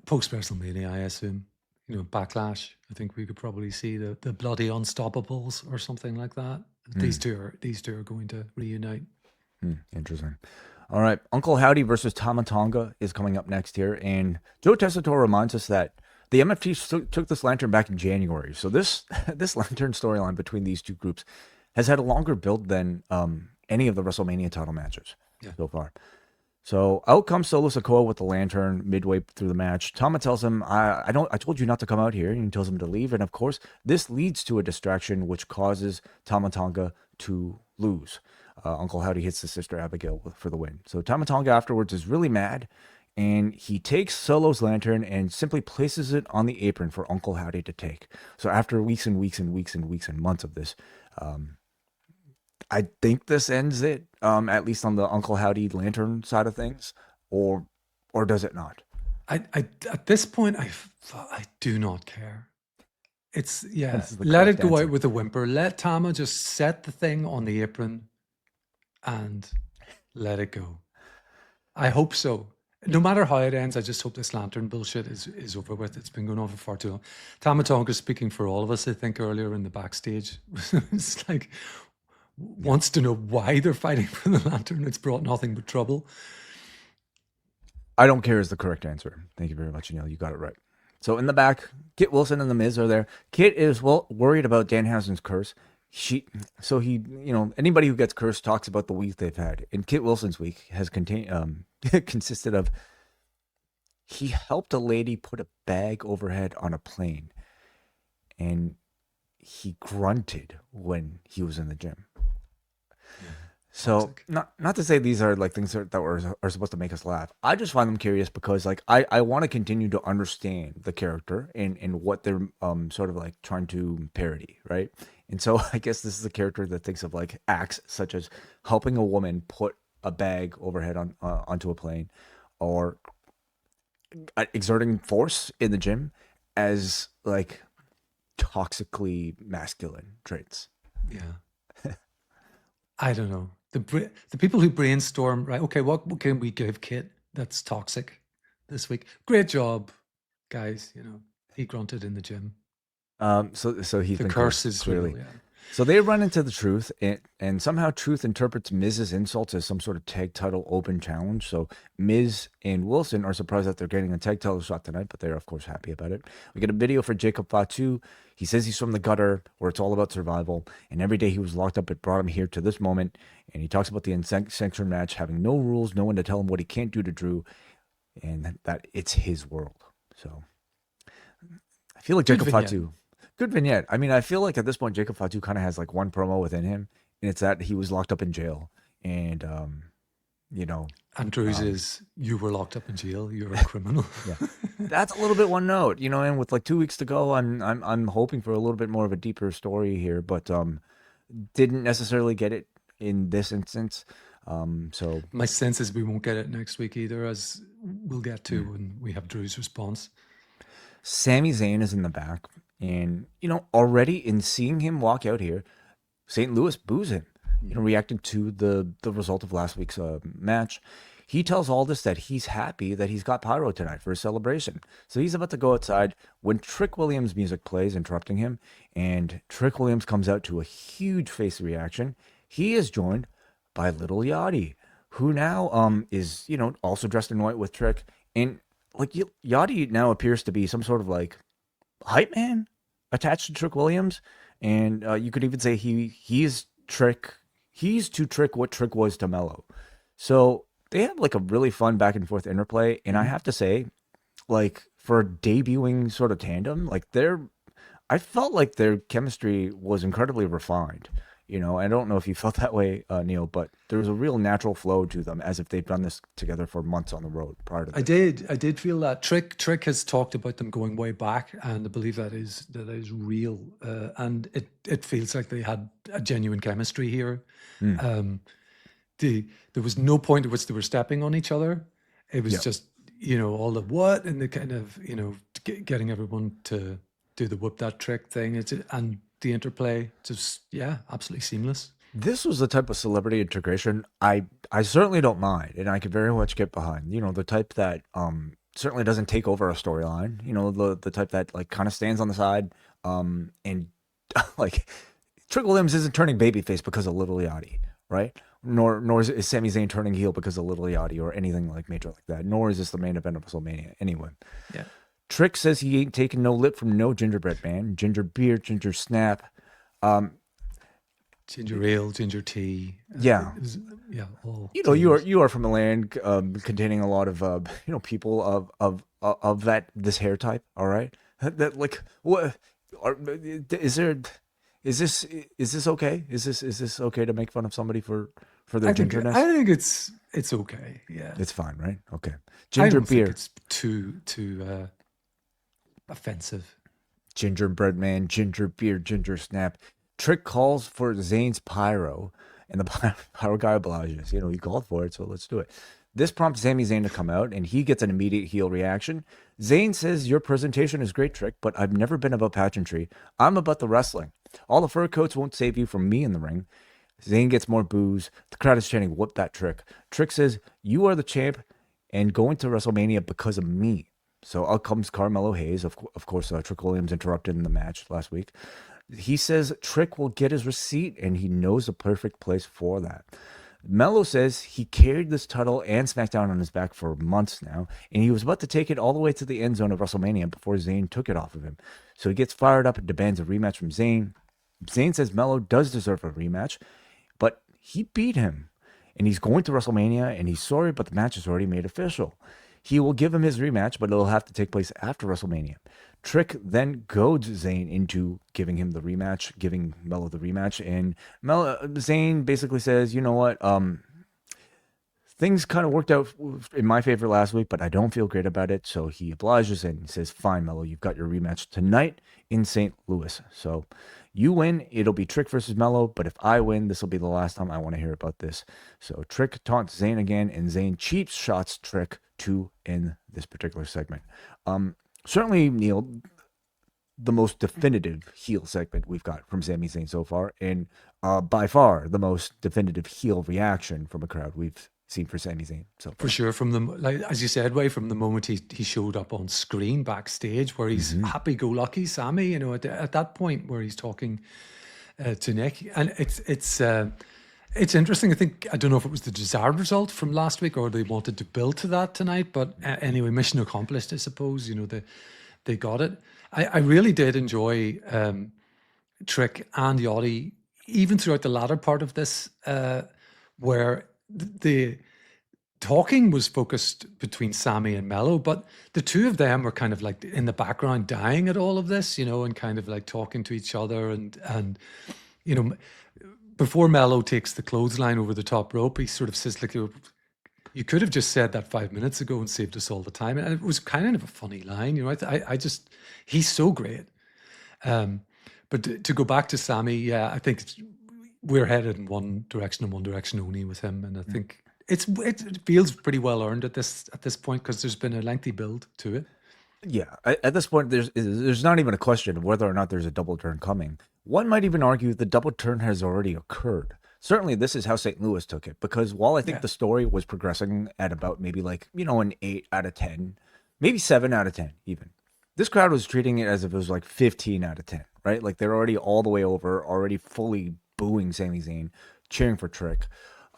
Post WrestleMania, I assume. Backlash. I think we could probably see the bloody unstoppables or something like that. These two are going to reunite. Interesting. All right, Uncle Howdy versus Tama Tonga is coming up next here, and Joe Tessitore reminds us that the MFT took this lantern back in January. So this lantern storyline between these two groups has had a longer build than any of the WrestleMania title matches so far. So out comes Solo Sikoa with the lantern midway through the match. Tama tells him, I told you not to come out here. And he tells him to leave. And of course, this leads to a distraction, which causes Tama Tonga to lose. Uncle Howdy hits his sister Abigail for the win. So Tama Tonga afterwards is really mad. And he takes Solo's lantern and simply places it on the apron for Uncle Howdy to take. So after weeks and weeks and weeks and weeks and months of this, I think this ends it, at least on the Uncle Howdy lantern side of things, or does it not? At this point, I do not care. It's let it go out with a whimper. Let Tama just set the thing on the apron and let it go. I hope so. No matter how it ends, I just hope this lantern bullshit is over with. It's been going on for far too long. Tama Tonga speaking for all of us, I think, earlier in the backstage. It's like wants to know why they're fighting for the lantern. It's brought nothing but trouble. I don't care is the correct answer. Thank you very much, Neal. You got it right. So in the back, Kit Wilson and The Miz are there. Kit is worried about Danhausen's curse. Anybody who gets cursed talks about the week they've had. And Kit Wilson's week has consisted of he helped a lady put a bag overhead on a plane, and he grunted when he was in the gym. So not to say these are like things that are supposed to make us laugh. I just find them curious because like I want to continue to understand the character and what they're sort of like trying to parody, right? And so I guess this is a character that thinks of like acts such as helping a woman put a bag overhead onto a plane, or exerting force in the gym as like toxically masculine traits. Yeah. I don't know. The people who brainstorm, right? Okay, what can we give Kit that's toxic this week? Great job, guys. You know, he grunted in the gym. So he's The been curse cursed, is clearly. real. Yeah. So they run into the Truth, and somehow Truth interprets Miz's insults as some sort of tag title open challenge. So Miz and Wilson are surprised that they're getting a tag title shot tonight, but they're of course happy about it. We get a video for Jacob Fatu. He says he's from the gutter, where it's all about survival, and every day he was locked up, it brought him here to this moment. And he talks about the unsanctioned match having no rules, no one to tell him what he can't do to Drew, and that it's his world. So I feel like Jacob Fatu. Good vignette. I mean, I feel like at this point, Jacob Fatu kind of has like one promo within him, and it's that he was locked up in jail. And, you know. And Drew's is, you were locked up in jail. You're a criminal. Yeah. That's a little bit one note, you know, and with like 2 weeks to go, I'm hoping for a little bit more of a deeper story here, but didn't necessarily get it in this instance. So my sense is we won't get it next week either, as we'll get to when we have Drew's response. Sami Zayn is in the back. And, you know, already in seeing him walk out here, St. Louis boos him, you know, reacting to the result of last week's match. He tells Aldis that he's happy that he's got pyro tonight for a celebration. So he's about to go outside when Trick Williams' music plays, interrupting him. And Trick Williams comes out to a huge face reaction. He is joined by Little Yachty, who now is, you know, also dressed in white with Trick. And, like, Yachty now appears to be some sort of, like, hype man attached to Trick Williams, and you could even say he's Trick. He's to Trick what Trick was to Mello. So they have like a really fun back and forth interplay, and I have to say, like for a debuting sort of tandem, like I felt like their chemistry was incredibly refined. You know, I don't know if you felt that way, Neal, but there was a real natural flow to them, as if they've done this together for months on the road prior to this. I did feel that. Trick has talked about them going way back, and I believe that is real. And it feels like they had a genuine chemistry here. There was no point at which they were stepping on each other. It was just, you know, all the what and the kind of, you know, getting everyone to do the whoop that trick thing. And the interplay, just absolutely seamless. This was the type of celebrity integration I certainly don't mind, and I could very much get behind. You know, the type that certainly doesn't take over a storyline. You know, the type that like kind of stands on the side, and like Trick Williams isn't turning babyface because of Little Yachty, right? Nor is Sami Zayn turning heel because of Little Yachty or anything like major like that. Nor is this the main event of WrestleMania anyway. Yeah. Trick says he ain't taking no lip from no gingerbread man. Ginger beer, ginger snap. Ginger ale, ginger tea. All you know, you are from a land containing a lot of you know, people of this hair type. All right, that like what is this okay? Is this okay to make fun of somebody for their gingerness? I think it's okay. Yeah, it's fine, right? Okay, ginger beer. Think it's too offensive. Gingerbread man, ginger beer, ginger snap. Trick calls for Zayn's pyro, and the pyro guy obliges. You know, he called for it, so let's do it. This prompts Sami Zayn to come out, and he gets an immediate heel reaction. Zayn says, your presentation is great, Trick, but I've never been about pageantry. I'm about the wrestling. All the fur coats won't save you from me in the ring. Zayn gets more boos. The crowd is chanting, whoop that Trick. Trick says, you are the champ and going to WrestleMania because of me. So out comes Carmelo Hayes. Of course, Trick Williams interrupted in the match last week. He says Trick will get his receipt, and he knows the perfect place for that. Melo says he carried this title and SmackDown on his back for months now, and he was about to take it all the way to the end zone of WrestleMania before Zayn took it off of him. So he gets fired up and demands a rematch from Zayn. Zayn says Melo does deserve a rematch, but he beat him, and he's going to WrestleMania, and he's sorry, but the match is already made official. He will give him his rematch, but it'll have to take place after WrestleMania. Trick then goads Zayn into giving him the rematch, giving Melo the rematch, and Zayn basically says, you know what, things kind of worked out in my favor last week, but I don't feel great about it, so he obliges and says, fine, Melo, you've got your rematch tonight in St. Louis. So you win, it'll be Trick versus Melo, but if I win, this will be the last time I want to hear about this. So Trick taunts Zayn again, and Zayn cheap shots Trick to end this particular segment. Certainly, Neal, the most definitive heel segment we've got from Sami Zayn so far, and by far the most definitive heel reaction from a crowd we've seen for Sami Zayn so far. For sure, from the like as you said, way from the moment he showed up on screen backstage, where he's happy-go-lucky Sammy, you know, at that point where he's talking to Nick, and it's interesting. I don't know if it was the desired result from last week or they wanted to build to that tonight, but anyway, mission accomplished, I suppose. You know, they got it. I really did enjoy Trick and Yachty, even throughout the latter part of this, where the talking was focused between Sammy and Mello, but the two of them were kind of like in the background dying at all of this, you know, and kind of like talking to each other and you know, before Mello takes the clothesline over the top rope, he sort of says like, you could have just said that 5 minutes ago and saved us all the time. And it was kind of a funny line, you know, I just, he's so great. But to go back to Sammy, yeah, I think we're headed in one direction and one direction only with him. And I think it feels pretty well earned at this point, because there's been a lengthy build to it. Yeah, at this point, there's not even a question of whether or not there's a double turn coming. One might even argue the double turn has already occurred. Certainly, this is how St. Louis took it, because while I think the story was progressing at about maybe like, you know, an 8 out of 10, maybe 7 out of 10 even, this crowd was treating it as if it was like 15 out of 10, right? Like they're already all the way over, already fully booing Sami Zayn, cheering for Trick.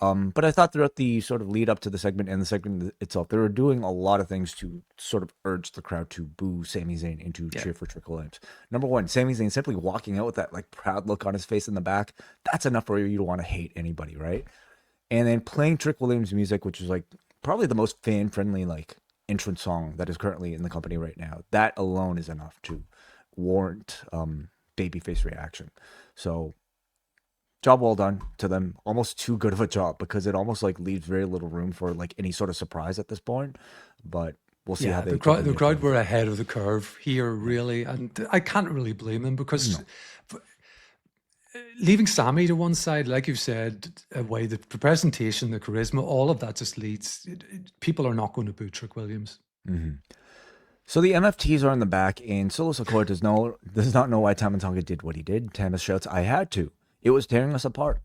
But I thought throughout the sort of lead up to the segment and the segment itself, they were doing a lot of things to sort of urge the crowd to boo Sami Zayn and to cheer for Trick Williams. Number one, Sami Zayn simply walking out with that like proud look on his face in the back. That's enough for you to want to hate anybody, right? And then playing Trick Williams music, which is like probably the most fan friendly like entrance song that is currently in the company right now. That alone is enough to warrant babyface reaction. So job well done to them. Almost too good of a job, because it almost like leaves very little room for like any sort of surprise at this point. But we'll see how they. The crowd were ahead of the curve here, really, and I can't really blame them, because leaving Sammy to one side, like you've said, away the presentation, the charisma, all of that just leads. People are not going to boo Trick Williams. Mm-hmm. So the MFTs are in the back, and Solo Sakura does not know why Tama Tonga did what he did. Tama shouts, "I had to. It was tearing us apart."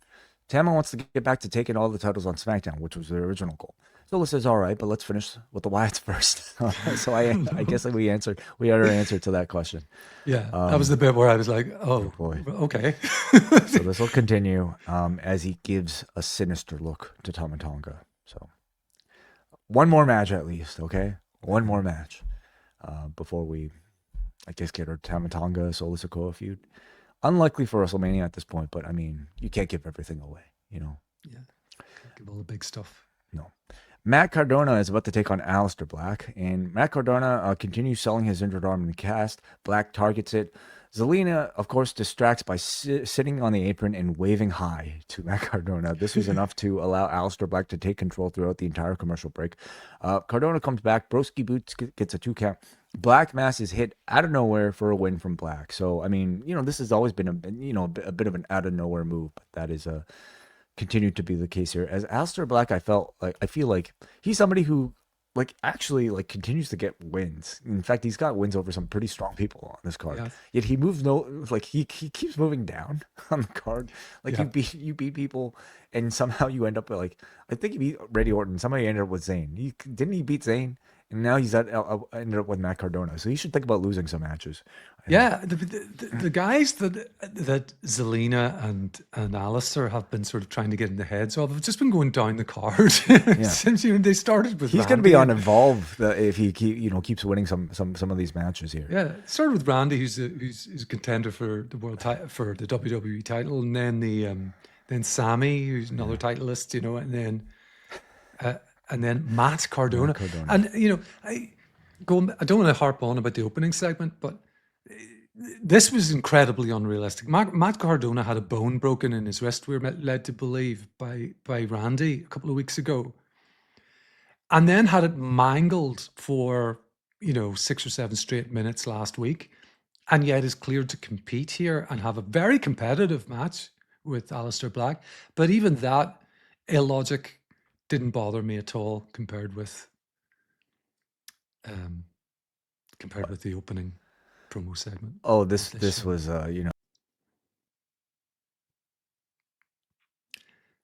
Tama wants to get back to taking all the titles on SmackDown, which was their original goal. Solo says, "All right, but let's finish with the Wyatts first." So I guess we had our answer to that question. Yeah, that was the bit where I was like, "Oh boy, okay." So this will continue as he gives a sinister look to Tama Tonga. So one more match at least, okay? One more match before we, I guess, get our Tama Tonga Solo Sikoa feud. Unlikely for WrestleMania at this point, but I mean, you can't give everything away, you know? Yeah, give all the big stuff. No. Matt Cardona is about to take on Aleister Black, and Matt Cardona continues selling his injured arm in the cast. Black targets it. Zelina, of course, distracts by sitting on the apron and waving hi to Matt Cardona. This was enough to allow Aleister Black to take control throughout the entire commercial break. Cardona comes back. Broski Boots gets a 2 count. Black Mass is hit out of nowhere for a win from Black. So, I mean, you know, this has always been a bit of an out of nowhere move, but that is continued to be the case here. As Aleister Black, I feel like he's somebody who like actually like continues to get wins. In fact, he's got wins over some pretty strong people on this card. Yes. Yet he moves he keeps moving down on the card. Like you beat people, and somehow you end up with, like, I think he beat Randy Orton. Somebody ended up with Zayn. Didn't he beat Zayn? And now he's ended up with Matt Cardona. So he should think about losing some matches. Yeah, the guys that Zelina and Aleister have been sort of trying to get in the heads of have just been going down the card since they started with. He's going to be on Evolve if he keeps winning some of these matches here. Yeah, it started with Randy, who's a contender for the for the WWE title, and then Sami, who's another titleist, and then Matt Cardona. And I don't want to harp on about the opening segment, but this was incredibly unrealistic. Matt Cardona had a bone broken in his wrist, we were led to believe, by Randy a couple of weeks ago, and then had it mangled for 6 or 7 straight minutes last week, and yet is cleared to compete here and have a very competitive match with Aleister Black. But even that illogic didn't bother me at all compared with the opening. promo segment. Oh, of this show. was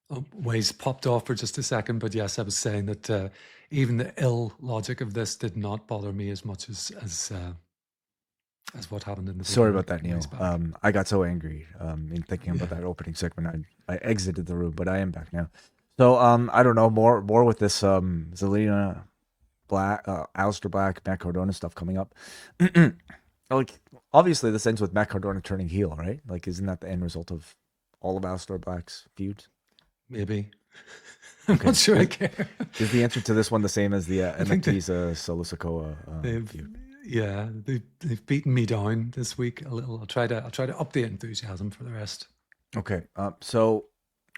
Oh, Waze popped off for just a second, but yes, I was saying that even the ill logic of this did not bother me as much as what happened in the Sorry video about that, Neil. ways back. I got so angry in thinking about that opening segment. I exited the room, but I am back now. So I don't know, more with this Zelina Black, Aleister Black, Matt Cardona stuff coming up. Like, obviously this ends with Matt Cardona turning heel, right? Like, isn't that the end result of all of Aleister Black's feuds? Maybe. I'm not sure I care. Is the answer to this one the same as the think NXT's Solo Sikoa feud? Yeah, they've beaten me down this week a little. I'll try to up the enthusiasm for the rest. Okay, so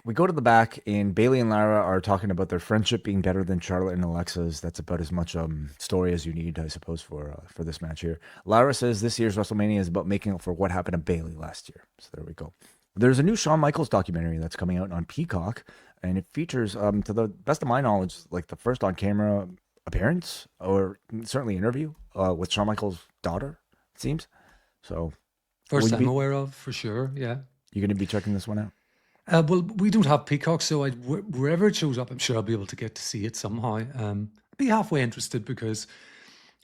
we go to the back, and Bailey and Lara are talking about their friendship being better than Charlotte and Alexa's. That's about as much story as you need, I suppose, for this match here. Lara says this year's WrestleMania is about making up for what happened to Bailey last year. So there we go. There's a new Shawn Michaels documentary that's coming out on Peacock, and it features, to the best of my knowledge, like the first on-camera appearance, or certainly interview, with Shawn Michaels' daughter, it seems. So, First I'm aware of, for sure, yeah. You're going to be checking this one out? Well, we don't have Peacock, so wherever it shows up, I'm sure I'll be able to get to see it somehow. I'd be halfway interested because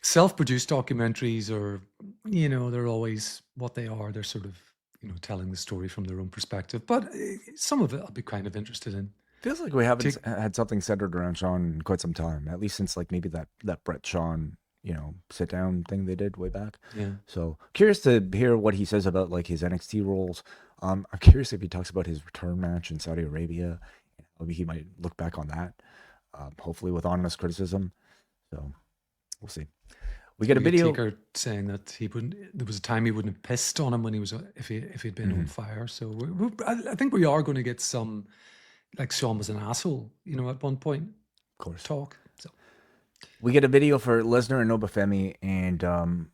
self-produced documentaries are, they're always what they are. They're sort of, telling the story from their own perspective. But some of it I'll be kind of interested in. Feels like we haven't had something centered around Shawn in quite some time, at least since like maybe that Brett Shawn, sit down thing they did way back. Yeah. So curious to hear what he says about like his NXT roles. I'm curious if he talks about his return match in Saudi Arabia. Maybe he might look back on that, hopefully with honest criticism. So we'll see. We get a video saying that there was a time he wouldn't have pissed on him when he was if he'd been on fire. So I think we are going to get some, like Shawn was an asshole, at one point. Of course. Talk. So we get a video for Lesnar and Obafemi, and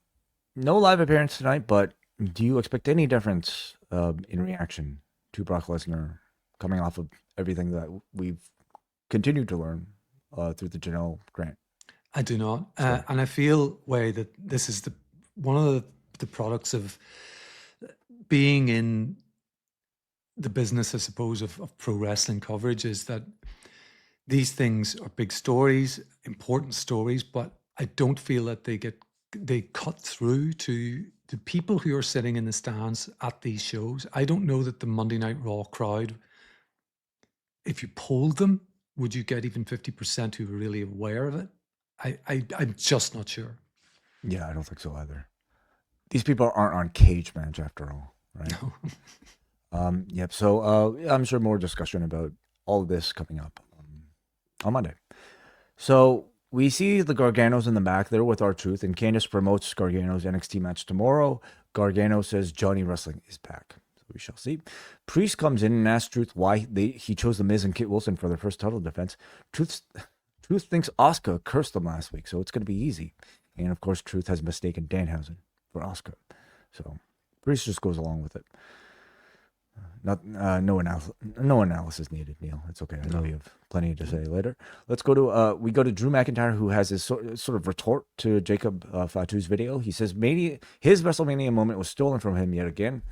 no live appearance tonight. But do you expect any difference in reaction to Brock Lesnar coming off of everything that we've continued to learn through the Janel Grant? I do not, and I feel that this is one of the products of being in the business, I suppose, of pro wrestling coverage, is that these things are big stories, important stories, but I don't feel that they cut through to the people who are sitting in the stands at these shows. I don't know that the Monday Night Raw crowd, if you polled them, would you get even 50% who are really aware of it? I'm just not sure. Yeah, I don't think so either. These people aren't on Cage Match after all, right? No. Yep. So I'm sure more discussion about all of this coming up on Monday. So we see the Garganos in the back there with R-Truth, and Candice promotes Gargano's NXT match tomorrow. Gargano says Johnny Wrestling is back. So we shall see. Priest comes in and asks Truth why he chose The Miz and Kit Wilson for their first title defense. Truth thinks Asuka cursed them last week, so it's going to be easy. And of course, Truth has mistaken Danhausen for Asuka. So Priest just goes along with it. No analysis needed, Neil. It's okay. I know you have plenty to say later. Let's go to we go to Drew McIntyre, who has his sort of retort to Jacob Fatu's video. He says maybe his WrestleMania moment was stolen from him yet again.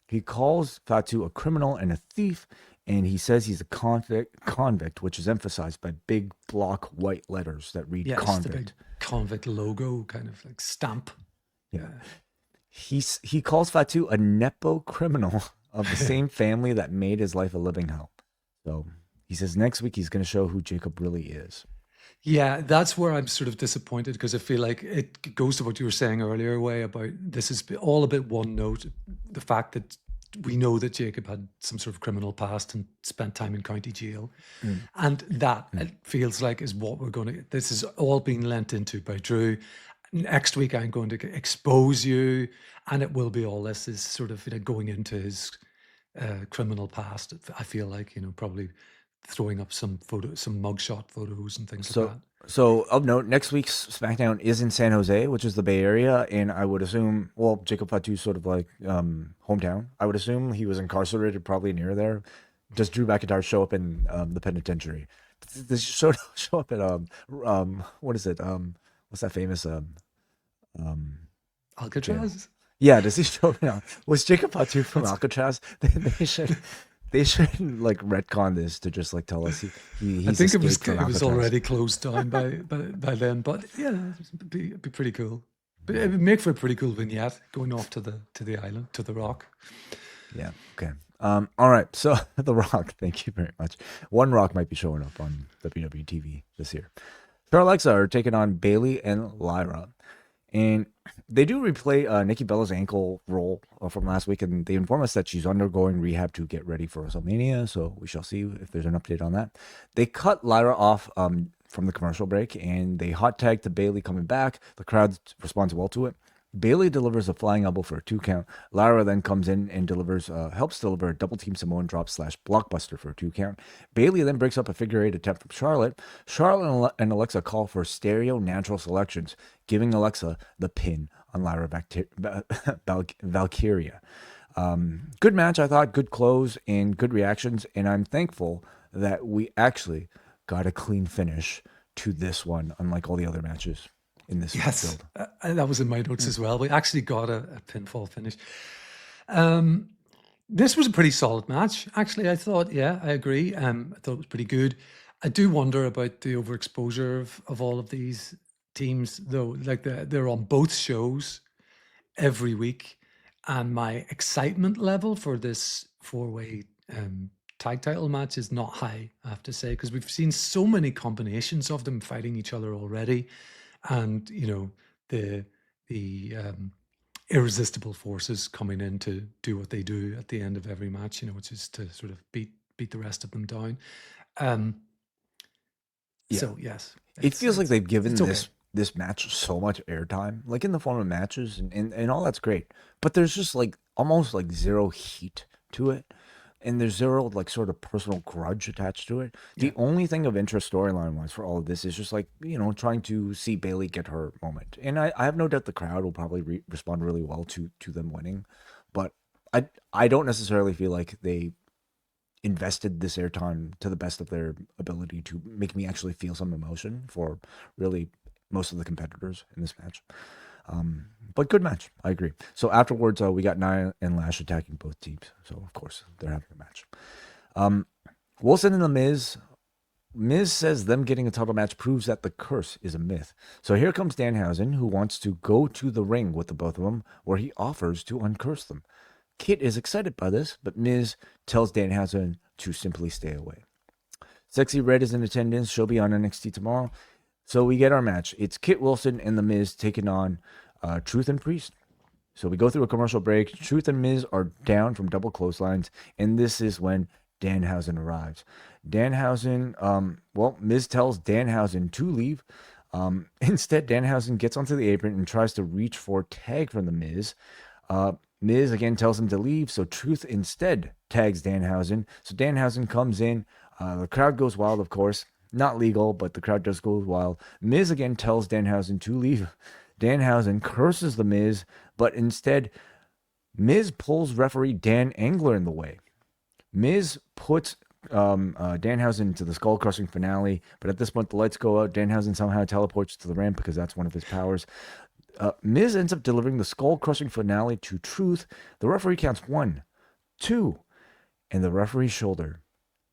He calls Fatu a criminal and a thief, and he says he's a convict, which is emphasized by big block white letters that read convict. The big convict logo, kind of like stamp. Yeah. He calls Fatu a nepo criminal of the same family that made his life a living hell. So he says next week he's going to show who Jacob really is. Yeah, that's where I'm sort of disappointed, because I feel like it goes to what you were saying earlier, Way, about this is all a bit one note. The fact that we know that Jacob had some sort of criminal past and spent time in county jail. And that, it feels like, is what we're going to, this is all being lent into by Drew. Next week, I'm going to expose you, and it will be all this is sort of going into his criminal past. I feel like, probably throwing up some mugshot photos and things like that. So of note, next week's SmackDown is in San Jose, which is the Bay Area, and I would assume, well, Jacob Fatu's sort of like hometown. I would assume he was incarcerated probably near there. Does Drew McIntyre show up in the penitentiary? Does he show up at what is it? What's that famous Alcatraz? Yeah, does he show now? Was Jacob Fatu from Alcatraz? They should like retcon this to just like tell us I he's think escaped from it was Alcatraz. already closed down by then. But yeah, it'd be pretty cool. But it would make for a pretty cool vignette going off to the island, to the Rock. Yeah. Okay. All right. So The Rock, thank you very much. One Rock might be showing up on WWE TV this year. Her Alexa are taking on Bailey and Lyra. And they do replay Nikki Bella's ankle roll from last week, and they inform us that she's undergoing rehab to get ready for WrestleMania. So we shall see if there's an update on that. They cut Lyra off from the commercial break, and they hot tag to Bailey coming back. The crowd responds well to it. Bailey delivers a flying elbow for a 2 count. Lyra then comes in and helps deliver a double team Samoan drop / blockbuster for a 2 count. Bailey then breaks up a figure 8 attempt from Charlotte. Charlotte and Alexa call for stereo natural selections, giving Alexa the pin on Lyra Valkyria. Good match, I thought. Good close and good reactions. And I'm thankful that we actually got a clean finish to this one, unlike all the other matches in this Yes, build. that was in my notes as well. We actually got a pinfall finish. This was a pretty solid match. Actually, I thought, yeah, I agree. I thought it was pretty good. I do wonder about the overexposure of all of these teams, though. Like they're on both shows every week, and my excitement level for this 4-way tag title match is not high, I have to say, because we've seen so many combinations of them fighting each other already. And the irresistible forces coming in to do what they do at the end of every match, which is to sort of beat the rest of them down. So yes, it feels like they've given okay. this match so much airtime, like in the form of matches and all that's great, but there's just like almost like zero heat to it. And there's zero like sort of personal grudge attached to it. The only thing of interest storyline wise for all of this is just like, trying to see Bailey get her moment. And I have no doubt the crowd will probably respond really well to them winning. But I don't necessarily feel like they invested this airtime to the best of their ability to make me actually feel some emotion for really most of the competitors in this match. But good match. I agree. So afterwards, we got Nia and Lash attacking both teams. So, of course, they're having a match. Wilson and The Miz. Miz says them getting a title match proves that the curse is a myth. So here comes Danhausen, who wants to go to the ring with the both of them, where he offers to uncurse them. Kit is excited by this, but Miz tells Danhausen to simply stay away. Sexy Red is in attendance. She'll be on NXT tomorrow. So we get our match. It's Kit Wilson and The Miz taking on Truth and Priest. So we go through a commercial break. Truth and Miz are down from double clotheslines, and this is when Danhausen arrives. Miz tells Danhausen to leave. Instead, Danhausen gets onto the apron and tries to reach for tag from The Miz. Miz again tells him to leave, so Truth instead tags Danhausen. So Danhausen comes in. The crowd goes wild, of course. Not legal, but the crowd does go wild. Miz again tells Danhausen to leave. Danhausen curses The Miz, but instead, Miz pulls referee Dan Engler in the way. Miz puts Danhausen into the skull-crushing finale, but at this point, the lights go out. Danhausen somehow teleports to the ramp because that's one of his powers. Miz ends up delivering the skull-crushing finale to Truth. The referee counts 1, 2, and the referee's shoulder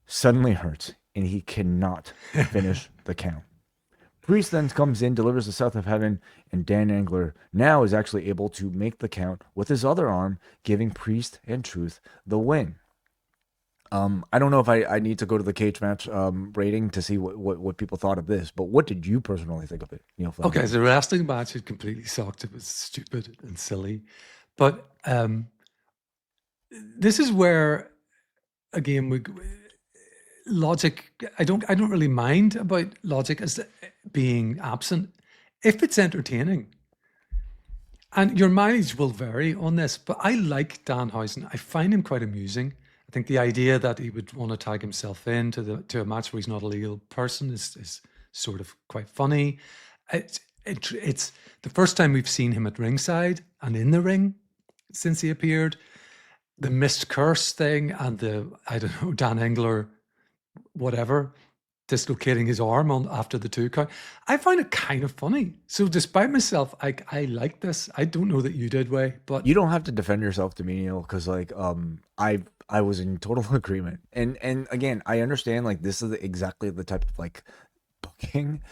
suddenly hurts, and he cannot finish the count. Priest then comes in, delivers the South of Heaven, and Dan Engler now is actually able to make the count with his other arm, giving Priest and Truth the win. I don't know if I need to go to the cage match rating to see what people thought of this, but what did you personally think of it, Neal Flanagan? Okay, so the wrestling match, it completely sucked. It was stupid and silly. But this is where, again, logic, I don't really mind about logic as being absent if it's entertaining. And your mileage will vary on this, but I like Danhausen. I find him quite amusing. I think the idea that he would want to tag himself in to a match where he's not a legal person is sort of quite funny. It's the first time we've seen him at ringside and in the ring since he appeared. The missed curse thing and Dan Engler, whatever, dislocating his arm on after the 2 count. I find it kind of funny. So despite myself, I like this. I don't know that you did, Way, but You don't have to defend yourself to me, Neil, because like I was in total agreement. And again, I understand like this is exactly the type of like booking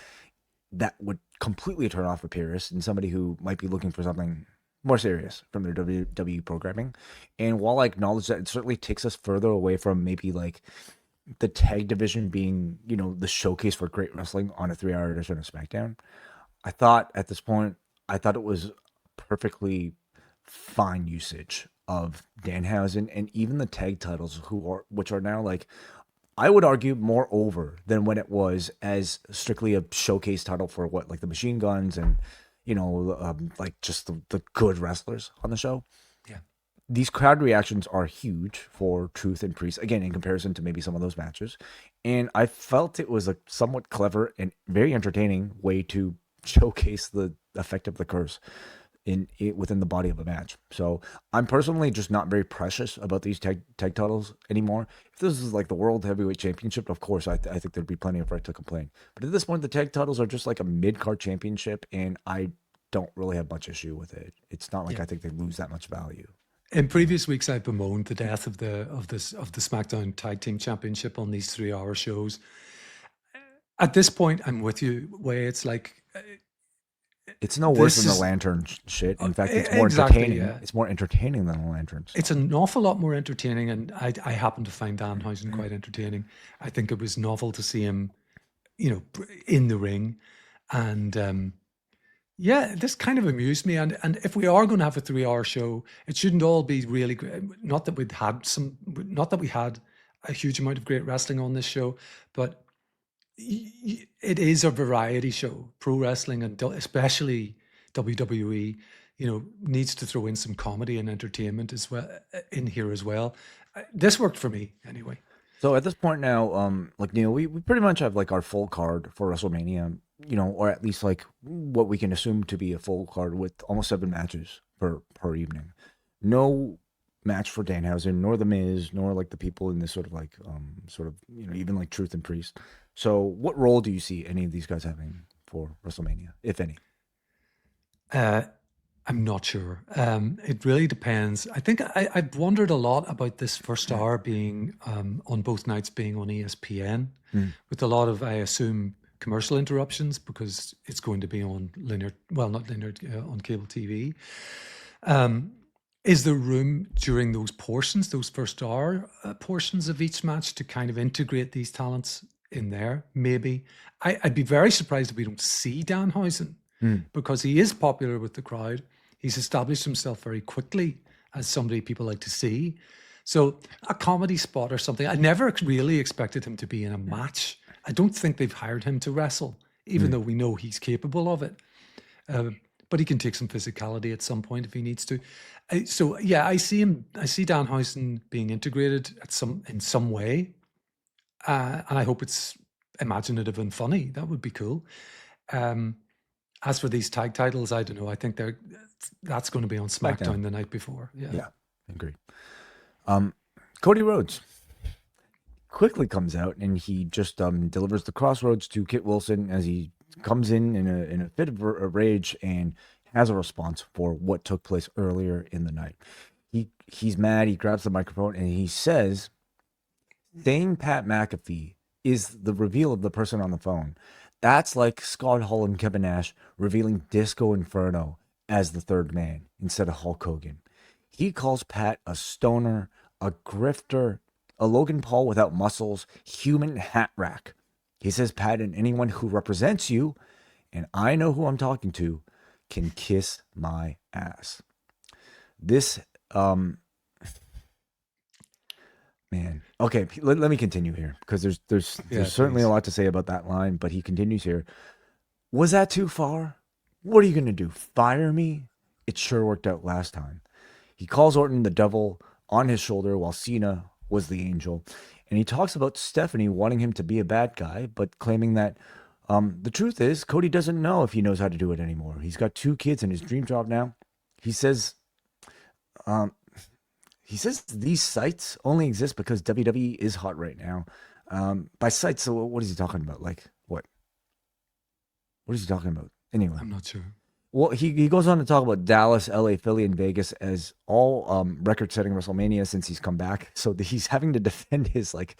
that would completely turn off a purist and somebody who might be looking for something more serious from their WWE programming. And while I acknowledge that it certainly takes us further away from maybe like the tag division being, you know, the showcase for great wrestling on a 3-hour edition of SmackDown, I thought at this point, it was perfectly fine usage of Danhausen and even the tag titles which are now like, I would argue more over than when it was as strictly a showcase title for what, like the Machine Guns and, you know, like just the good wrestlers on the show. yeah. These crowd reactions are huge for Truth and Priest, again, in comparison to maybe some of those matches. And I felt it was a somewhat clever and very entertaining way to showcase the effect of the curse within the body of a match. So I'm personally just not very precious about these tag titles anymore. If this is like the World Heavyweight Championship, of course, I think there'd be plenty of right to complain. But at this point, the tag titles are just like a mid-card championship, and I don't really have much issue with it. It's not like I think they lose that much value. In previous weeks, I bemoaned the death of the SmackDown Tag Team Championship on these 3-hour shows. At this point, I'm with you. Way it's like it's no worse than the lantern shit. In fact, it's more entertaining. Yeah. It's more entertaining than the lanterns. It's an awful lot more entertaining, and I happen to find Danhausen quite entertaining. I think it was novel to see him, you know, in the ring, and yeah, this kind of amused me. And if we are going to have a 3-hour show, it shouldn't all be really great. Not that we had a huge amount of great wrestling on this show, but it is a variety show. Pro wrestling, and especially WWE, you know, needs to throw in some comedy and entertainment as well in here as well. This worked for me anyway. So at this point now, like Neil, we pretty much have like our full card for WrestleMania, you know, or at least like what we can assume to be a full card with almost 7 matches per evening. No match for Danhausen, nor The Miz, nor like the people in this sort of, you know, even like Truth and Priest. So what role do you see any of these guys having for WrestleMania, if any? I'm not sure. It really depends. I think I've wondered a lot about this first hour being on both nights being on ESPN with a lot of, I assume, commercial interruptions because it's going to be on linear, well, not linear, on cable TV. Is there room during those portions, those first hour portions of each match to kind of integrate these talents in there? Maybe. I'd be very surprised if we don't see Danhausen because he is popular with the crowd. He's established himself very quickly as somebody people like to see. So a comedy spot or something. I never really expected him to be in a match. I don't think they've hired him to wrestle, even though we know he's capable of it. But he can take some physicality at some point if he needs to. So yeah, I see Danhausen being integrated in some way. And I hope it's imaginative and funny. That would be cool. As for these tag titles, I don't know. I think that's going to be on SmackDown the night before. Yeah, agreed. Cody Rhodes quickly comes out and he just delivers the crossroads to Kit Wilson as he comes in a fit of rage and has a response for what took place earlier in the night. He's mad. He grabs the microphone and he says, saying Pat McAfee is the reveal of the person on the phone. That's like Scott Hall and Kevin Nash revealing Disco Inferno as the third man instead of Hulk Hogan. He calls Pat a stoner, a grifter, a Logan Paul without muscles, human hat rack. He says Pat and anyone who represents you, and I know who I'm talking to, can kiss my ass. This, man. Okay, let me continue here because there's certainly a lot to say about that line, but he continues here. Was that too far? What are you going to do? Fire me? It sure worked out last time. He calls Orton the devil on his shoulder while Cena was the angel. And he talks about Stephanie wanting him to be a bad guy, but claiming that the truth is Cody doesn't know if he knows how to do it anymore. He's got 2 kids in his dream job now. He says these sites only exist because WWE is hot right now. By sight, so what is he talking about? Like what? What is he talking about? Anyway, I'm not sure. well, he goes on to talk about Dallas, LA, Philly, and Vegas as all record-setting WrestleMania since he's come back. So he's having to defend his Yeah,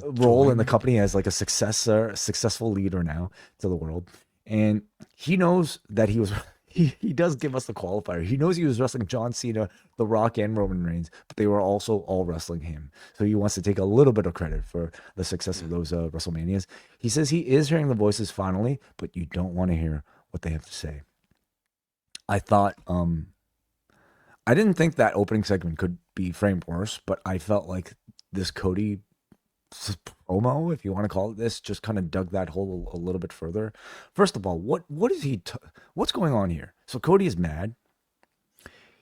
role in the drawing. company as like a successful leader now to the world. And he knows that he was he does give us the qualifier. He knows he was wrestling John Cena, The Rock, and Roman Reigns, but they were also all wrestling him. So he wants to take a little bit of credit for the success of those WrestleManias. He says he is hearing the voices finally, but you don't want to hear what they have to say. I thought I didn't think that opening segment could be framed worse, but I felt like this Cody promo, if you want to call it this, just kind of dug that hole a little bit further. First of all, what is what's going on here? So Cody is mad.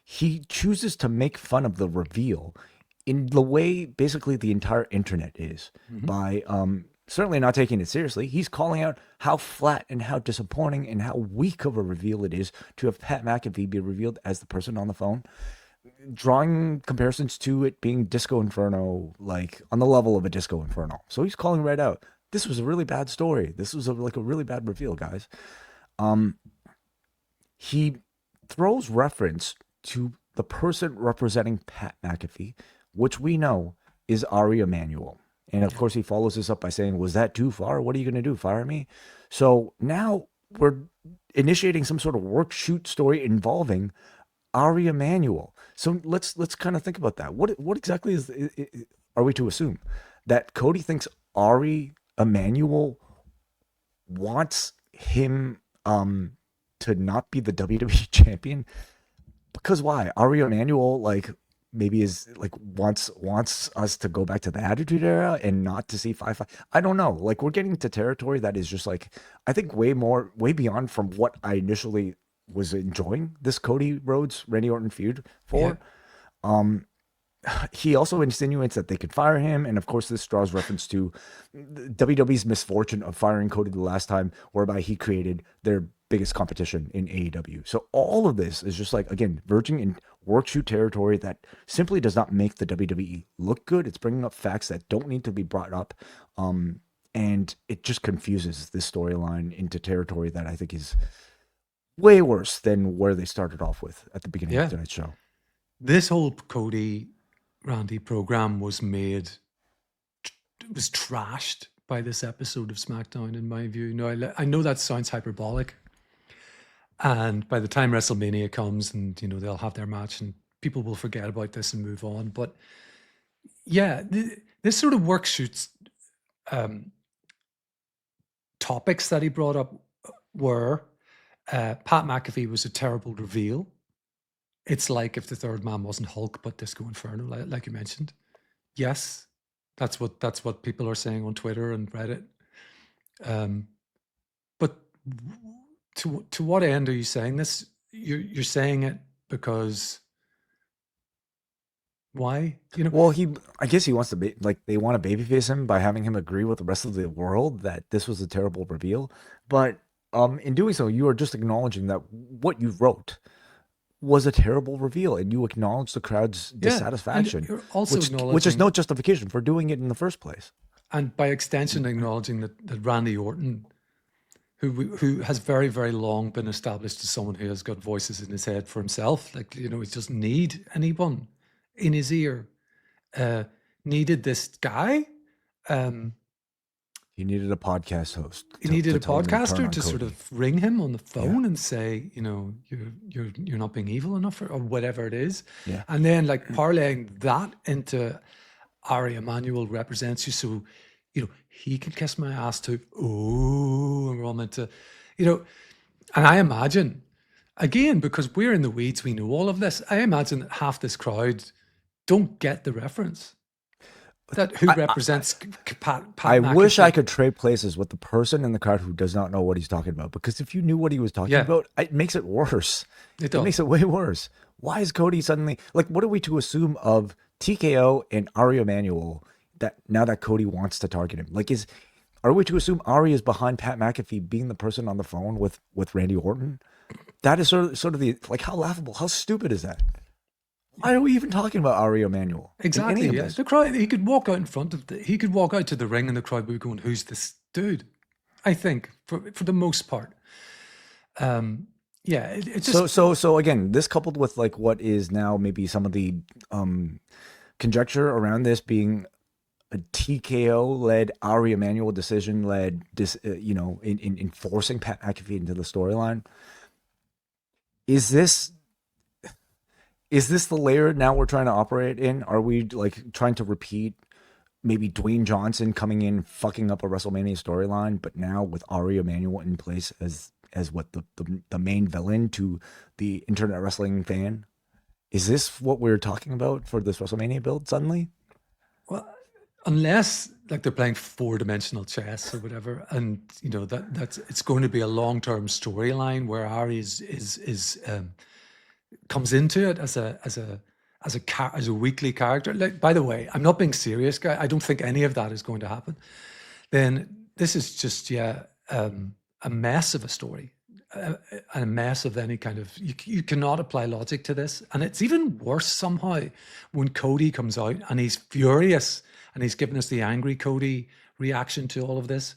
He chooses to make fun of the reveal in the way basically the entire internet is by certainly not taking it seriously. He's calling out how flat and how disappointing and how weak of a reveal it is to have Pat McAfee be revealed as the person on the phone, drawing comparisons to it being Disco Inferno, like on the level of a Disco Inferno. So he's calling right out, this was a really bad story. This was like a really bad reveal, guys. He throws reference to the person representing Pat McAfee, which we know is Ari Emanuel. And of course, he follows this up by saying, was that too far? What are you going to do? Fire me? So now we're initiating some sort of work shoot story involving Ari Emanuel. So let's kind of think about that. What exactly are we to assume? That Cody thinks Ari Emanuel wants him to not be the WWE champion? Because why? Ari Emanuel maybe is wants us to go back to the Attitude Era and not to see 5-5. I don't know. We're getting to territory that is just I think way beyond from what I initially was enjoying this Cody Rhodes Randy Orton feud for. Yeah. He also insinuates that they could fire him, and of course this draws reference to WWE's misfortune of firing Cody the last time, whereby he created their biggest competition in AEW. So all of this is just again, verging in work shoot territory that simply does not make the WWE look good. It's bringing up facts that don't need to be brought up, and it just confuses this storyline into territory that I think is way worse than where they started off with at the beginning of tonight's show. This whole Cody Randy program was trashed by this episode of SmackDown, in my view. Now, I know that sounds hyperbolic, and by the time WrestleMania comes and they'll have their match and people will forget about this and move on, but yeah, this sort of work shoots topics that he brought up were Pat McAfee was a terrible reveal. It's like if the third man wasn't Hulk but Disco Inferno, like you mentioned. Yes, that's what people are saying on Twitter and Reddit. But to what end are you saying this? You're saying it because why? Well, I guess he wants to be they want to babyface him by having him agree with the rest of the world that this was a terrible reveal. But in doing so, you are just acknowledging that what you wrote was a terrible reveal, and you acknowledge the crowd's dissatisfaction, you're also which is no justification for doing it in the first place. And by extension, acknowledging that Randy Orton, who has very, very long been established as someone who has got voices in his head for himself, he doesn't need anyone in his ear, needed this guy. He needed a podcast host. He needed a podcaster to sort of ring him on the phone and say, you're not being evil enough, or whatever it is. Yeah. And then parlaying that into Ari Emanuel represents you, so he can kiss my ass too. Oh, and we're all meant to, and I imagine, again, because we're in the weeds, we know all of this. I imagine that half this crowd don't get the reference. That who represents Pat I McAfee. wish I could trade places with the person in the crowd who does not know what he's talking about, because if you knew what he was talking about, it makes it worse. It makes it way worse. Why is Cody suddenly what are we to assume of TKO and Ari Emanuel that now that Cody wants to target him? Are we to assume Ari is behind Pat McAfee being the person on the phone with Randy Orton? That is sort of the how laughable, how stupid is that? Why are we even talking about Ari Emanuel? in Exactly. any of Yeah. this? The crowd. He could walk out in front of he could walk out to the ring, and the crowd would be going, "Who's this dude?" I think for the most part. Yeah. It just So again, this coupled with like what is now maybe some of the conjecture around this being a TKO led Ari Emanuel decision led in forcing Pat McAfee into the storyline. Is this the layer now we're trying to operate in? Are we like trying to repeat maybe Dwayne Johnson coming in fucking up a WrestleMania storyline, but now with Ari Emanuel in place as what the main villain to the internet wrestling fan? Is this what we're talking about for this WrestleMania build suddenly? well, unless like they're playing 4-dimensional chess or whatever, and that's it's going to be a long-term storyline where Ari is comes into it as a weekly character. Like, by the way, I'm not being serious, guy. I don't think any of that is going to happen. Then this is just a mess of a story, a mess of any kind of. You cannot apply logic to this, and it's even worse somehow when Cody comes out and he's furious and he's giving us the angry Cody reaction to all of this,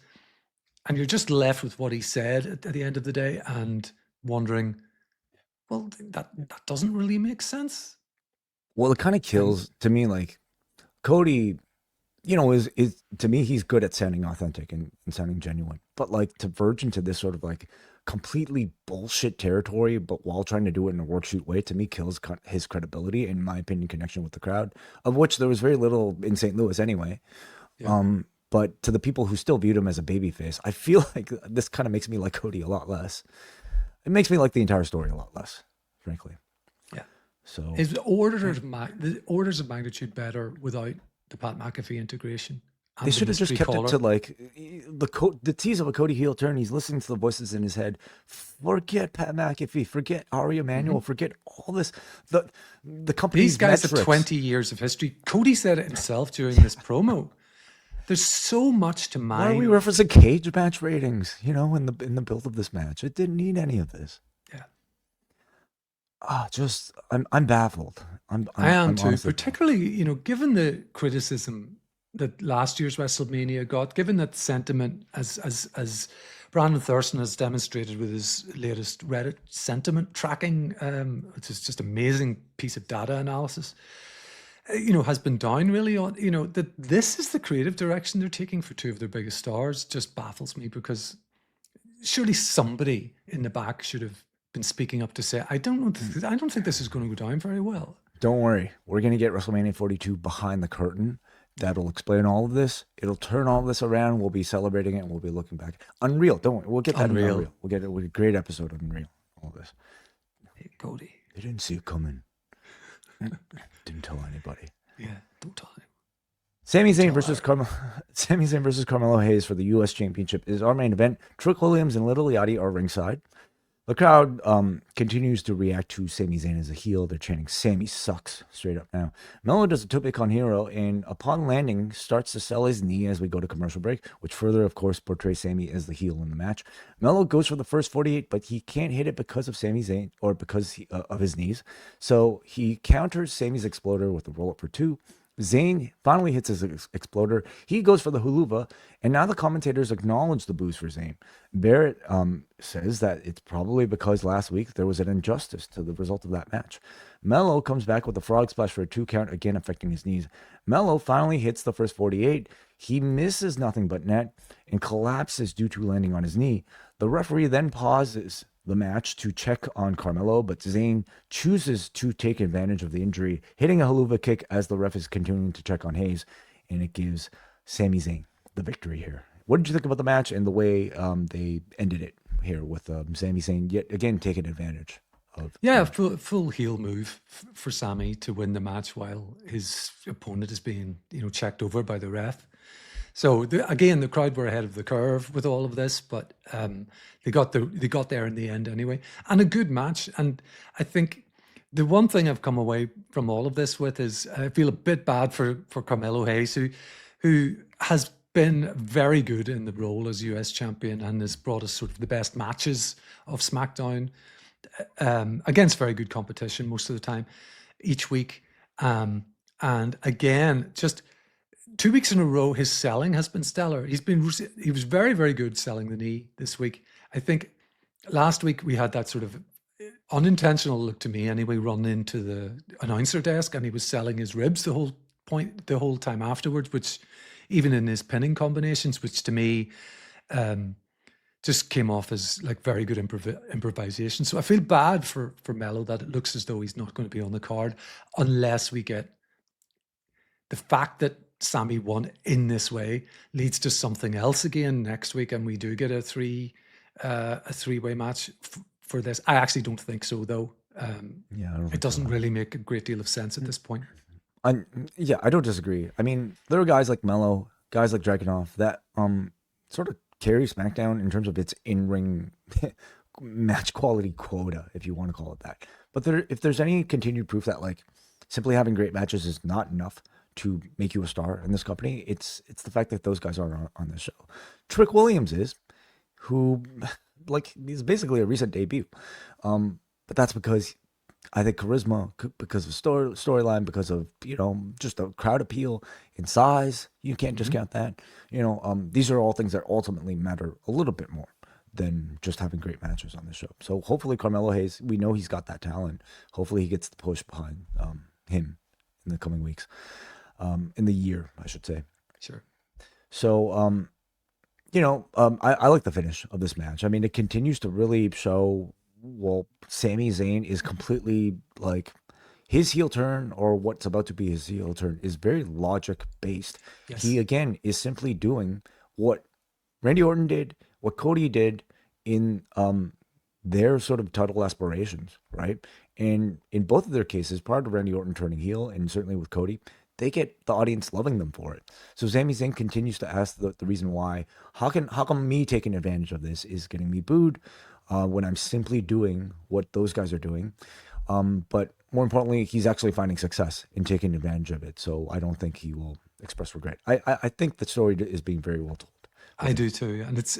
and you're just left with what he said at the end of the day and wondering, well, that doesn't really make sense. Well, it kind of kills to me. Like Cody, is to me he's good at sounding authentic and sounding genuine. But like to verge into this sort of like completely bullshit territory, but while trying to do it in a workshoot way, to me kills his credibility, in my opinion, connection with the crowd, of which there was very little in St. Louis anyway. Yeah. But to the people who still viewed him as a babyface, I feel like this kind of makes me like Cody a lot less. It makes me like the entire story a lot less, frankly. Yeah. So Is the orders of magnitude better without the Pat McAfee integration? And they the should have just mystery kept it caller? to like the tease of a Cody heel turn. He's listening to the voices in his head. Forget Pat McAfee. Forget Ari Emanuel. Forget all this. The company's These guys have metrics. 20 years of history. Cody said it himself during this promo. There's so much to Why are mine. we referencing cage match ratings? In the build of this match, it didn't need any of this. Yeah. I'm baffled. I am I'm too, honestly particularly, given the criticism that last year's WrestleMania got, given that sentiment, as Brandon Thurston has demonstrated with his latest Reddit sentiment tracking, which is just amazing piece of data analysis, has been down really on, that this is the creative direction they're taking for two of their biggest stars just baffles me, because surely somebody in the back should have been speaking up to say, I don't think this is going to go down very well. Don't worry. We're going to get WrestleMania 42 behind the curtain. That'll explain all of this. It'll turn all of this around. We'll be celebrating it and we'll be looking back. Unreal. Don't worry. We'll get that Unreal. in Unreal. We'll get a great episode of Unreal. All of this. Hey, Cody. They didn't see it coming. Didn't tell anybody. Yeah, don't tell him. Sami Zayn versus Carmelo Hayes for the U.S. Championship is our main event. Trick Williams and Little Yachty are ringside. The crowd continues to react to Sami Zayn as a heel. They're chanting, "Sami sucks," straight up now. Melo does a tope con hero, and upon landing, starts to sell his knee as we go to commercial break, which further, of course, portrays Sami as the heel in the match. Melo goes for the first 48, but he can't hit it because of Sami Zayn, or because of his knees. So he counters Sami's exploder with a roll-up for 2. Zayn finally hits his exploder. He goes for the huluva, and now the commentators acknowledge the boos for Zayn. Barrett says that it's probably because last week there was an injustice to the result of that match. Melo comes back with a frog splash for a 2 count, again affecting his knees. Melo finally hits the first 48. He misses nothing but net and collapses due to landing on his knee. The referee then pauses the match to check on Carmelo, but Zayn chooses to take advantage of the injury, hitting a haluva kick as the ref is continuing to check on Hayes, and it gives Sami Zayn the victory here. What did you think about the match and the way they ended it here with Sami Zayn yet again taking advantage of? Yeah, full heel move for Sami to win the match while his opponent is being checked over by the ref. So again, the crowd were ahead of the curve with all of this, but they got there in the end anyway, and a good match. And I think the one thing I've come away from all of this with is I feel a bit bad for Carmelo Hayes, who has been very good in the role as US champion and has brought us sort of the best matches of SmackDown against very good competition most of the time. each week. And again, just 2 weeks in a row, his selling has been stellar. He was very, very good selling the knee this week. I think last week we had that sort of unintentional look, to me anyway, run into the announcer desk, and he was selling his ribs the whole time afterwards, which even in his pinning combinations, which to me just came off as like very good improvisation. So I feel bad for Melo that it looks as though he's not going to be on the card unless we get the fact that Sami won in this way leads to something else again next week, and we do get a three-way match for this. I actually don't think so, though. It doesn't really make a great deal of sense at this point. I don't disagree. I mean, there are guys like Melo, guys like Dragunov that sort of carry SmackDown in terms of its in-ring match quality quota, if you want to call it that. But if there's any continued proof that like simply having great matches is not enough to make you a star in this company, it's the fact that those guys are on this show. Trick Williams is, who, like, he's basically a recent debut. But that's because I think charisma, because of storyline, because of, just a crowd appeal in size. You can't discount that. These are all things that ultimately matter a little bit more than just having great matches on the show. So hopefully Carmelo Hayes, we know he's got that talent. Hopefully he gets the push behind him in the coming weeks. In the year, I should say. Sure. So, I like the finish of this match. I mean, it continues to really show, well, Sami Zayn is completely like his heel turn, or what's about to be his heel turn, is very logic based. Yes. He, again, is simply doing what Randy Orton did, what Cody did in their sort of title aspirations, right? And in both of their cases, prior to Randy Orton turning heel, and certainly with Cody, they get the audience loving them for it. So Sami Zayn continues to ask the reason why. How come me taking advantage of this is getting me booed when I'm simply doing what those guys are doing? But more importantly, he's actually finding success in taking advantage of it. So I don't think he will express regret. I think the story is being very well told. I do too, and it's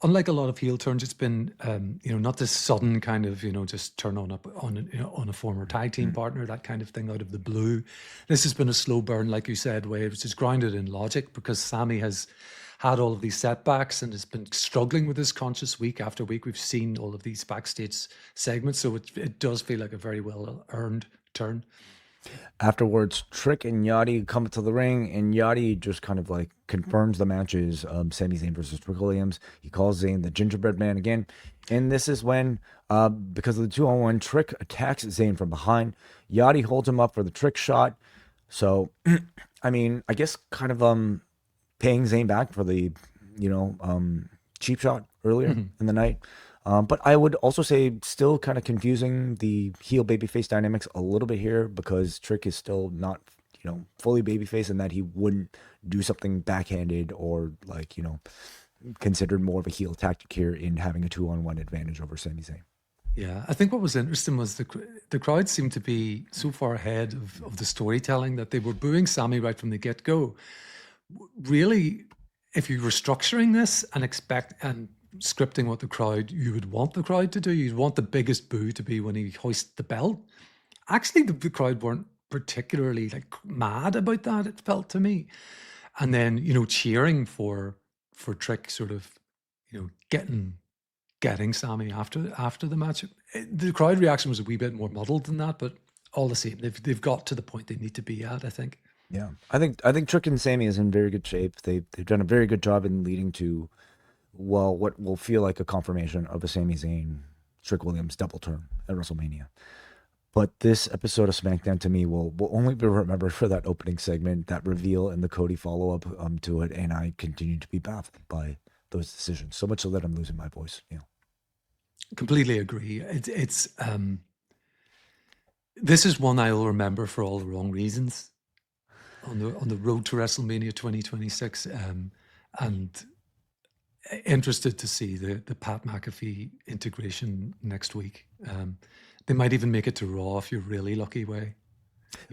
unlike a lot of heel turns. It's been, not this sudden kind of, just turn on a former tag team partner, that kind of thing out of the blue. This has been a slow burn, like you said, where it's just grounded in logic, because Sami has had all of these setbacks and has been struggling with his conscience week after week. We've seen all of these backstage segments, so it does feel like a very well earned turn. Afterwards, Trick and Yachty come to the ring, and Yachty just kind of like confirms the matches. Sami Zayn versus Trick Williams. He calls Zayn the gingerbread man again. And this is when, because of the 2-on-1, Trick attacks Zayn from behind. Yachty holds him up for the Trick shot. So, I mean, I guess kind of paying Zayn back for the, cheap shot earlier in the night. But I would also say still kind of confusing the heel babyface dynamics a little bit here, because Trick is still not, fully babyface, and that he wouldn't do something backhanded or like, considered more of a heel tactic here in having a 2-on-1 advantage over Sami Zayn. Yeah, I think what was interesting was the crowd seemed to be so far ahead of the storytelling that they were booing Sami right from the get-go. Really, if you were structuring this and scripting what you would want the crowd to do, you'd want the biggest boo to be when he hoists the belt. Actually, the crowd weren't particularly like mad about that, it felt to me. And then, cheering for Trick sort of, getting Sami after the match. The crowd reaction was a wee bit more muddled than that, but all the same, they've got to the point they need to be at, I think. Yeah, I think Trick and Sami is in very good shape. They've done a very good job in leading to, well, what will feel like a confirmation of a Sami Zayn Trick Williams double turn at WrestleMania. But this episode of SmackDown to me will only be remembered for that opening segment, that reveal, and the Cody follow-up to it. And I continue to be baffled by those decisions, so much so that I'm losing my voice. Completely agree. It's this is one I'll remember for all the wrong reasons on the road to WrestleMania 2026, and interested to see the Pat McAfee integration next week. They might even make it to Raw if you're really lucky. You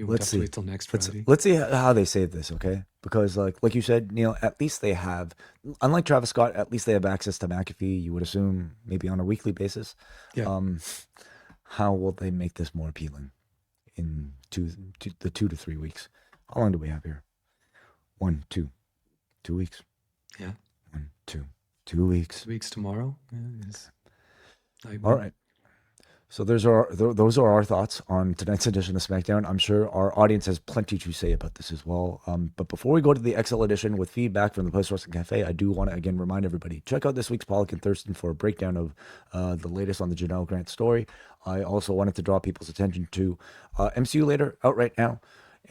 won't have to wait till next Friday. Let's see how they save this, okay? Because like you said, Neal, at least they have, unlike Travis Scott, at least they have access to McAfee. You would assume maybe on a weekly basis. Yeah. How will they make this more appealing in the 2 to 3 weeks. How long do we have here? 1, 2 weeks. Yeah. 1, 2 weeks. 2 weeks tomorrow. Yeah, yes. All right. So those are our thoughts on tonight's edition of SmackDown. I'm sure our audience has plenty to say about this as well. But before we go to the XL edition with feedback from the Post Wrestling Cafe, I do want to again remind everybody, check out this week's Pollock and Thurston for a breakdown of the latest on the Janel Grant story. I also wanted to draw people's attention to MCU Later, out right now.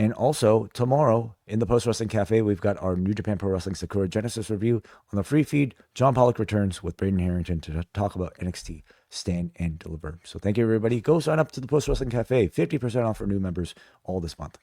And also tomorrow in the Post Wrestling Cafe, we've got our New Japan Pro Wrestling Sakura Genesis review. On the free feed, John Pollock returns with Braden Harrington to talk about NXT Stand and Deliver. So thank you, everybody. Go sign up to the Post Wrestling Cafe. 50% off for new members all this month.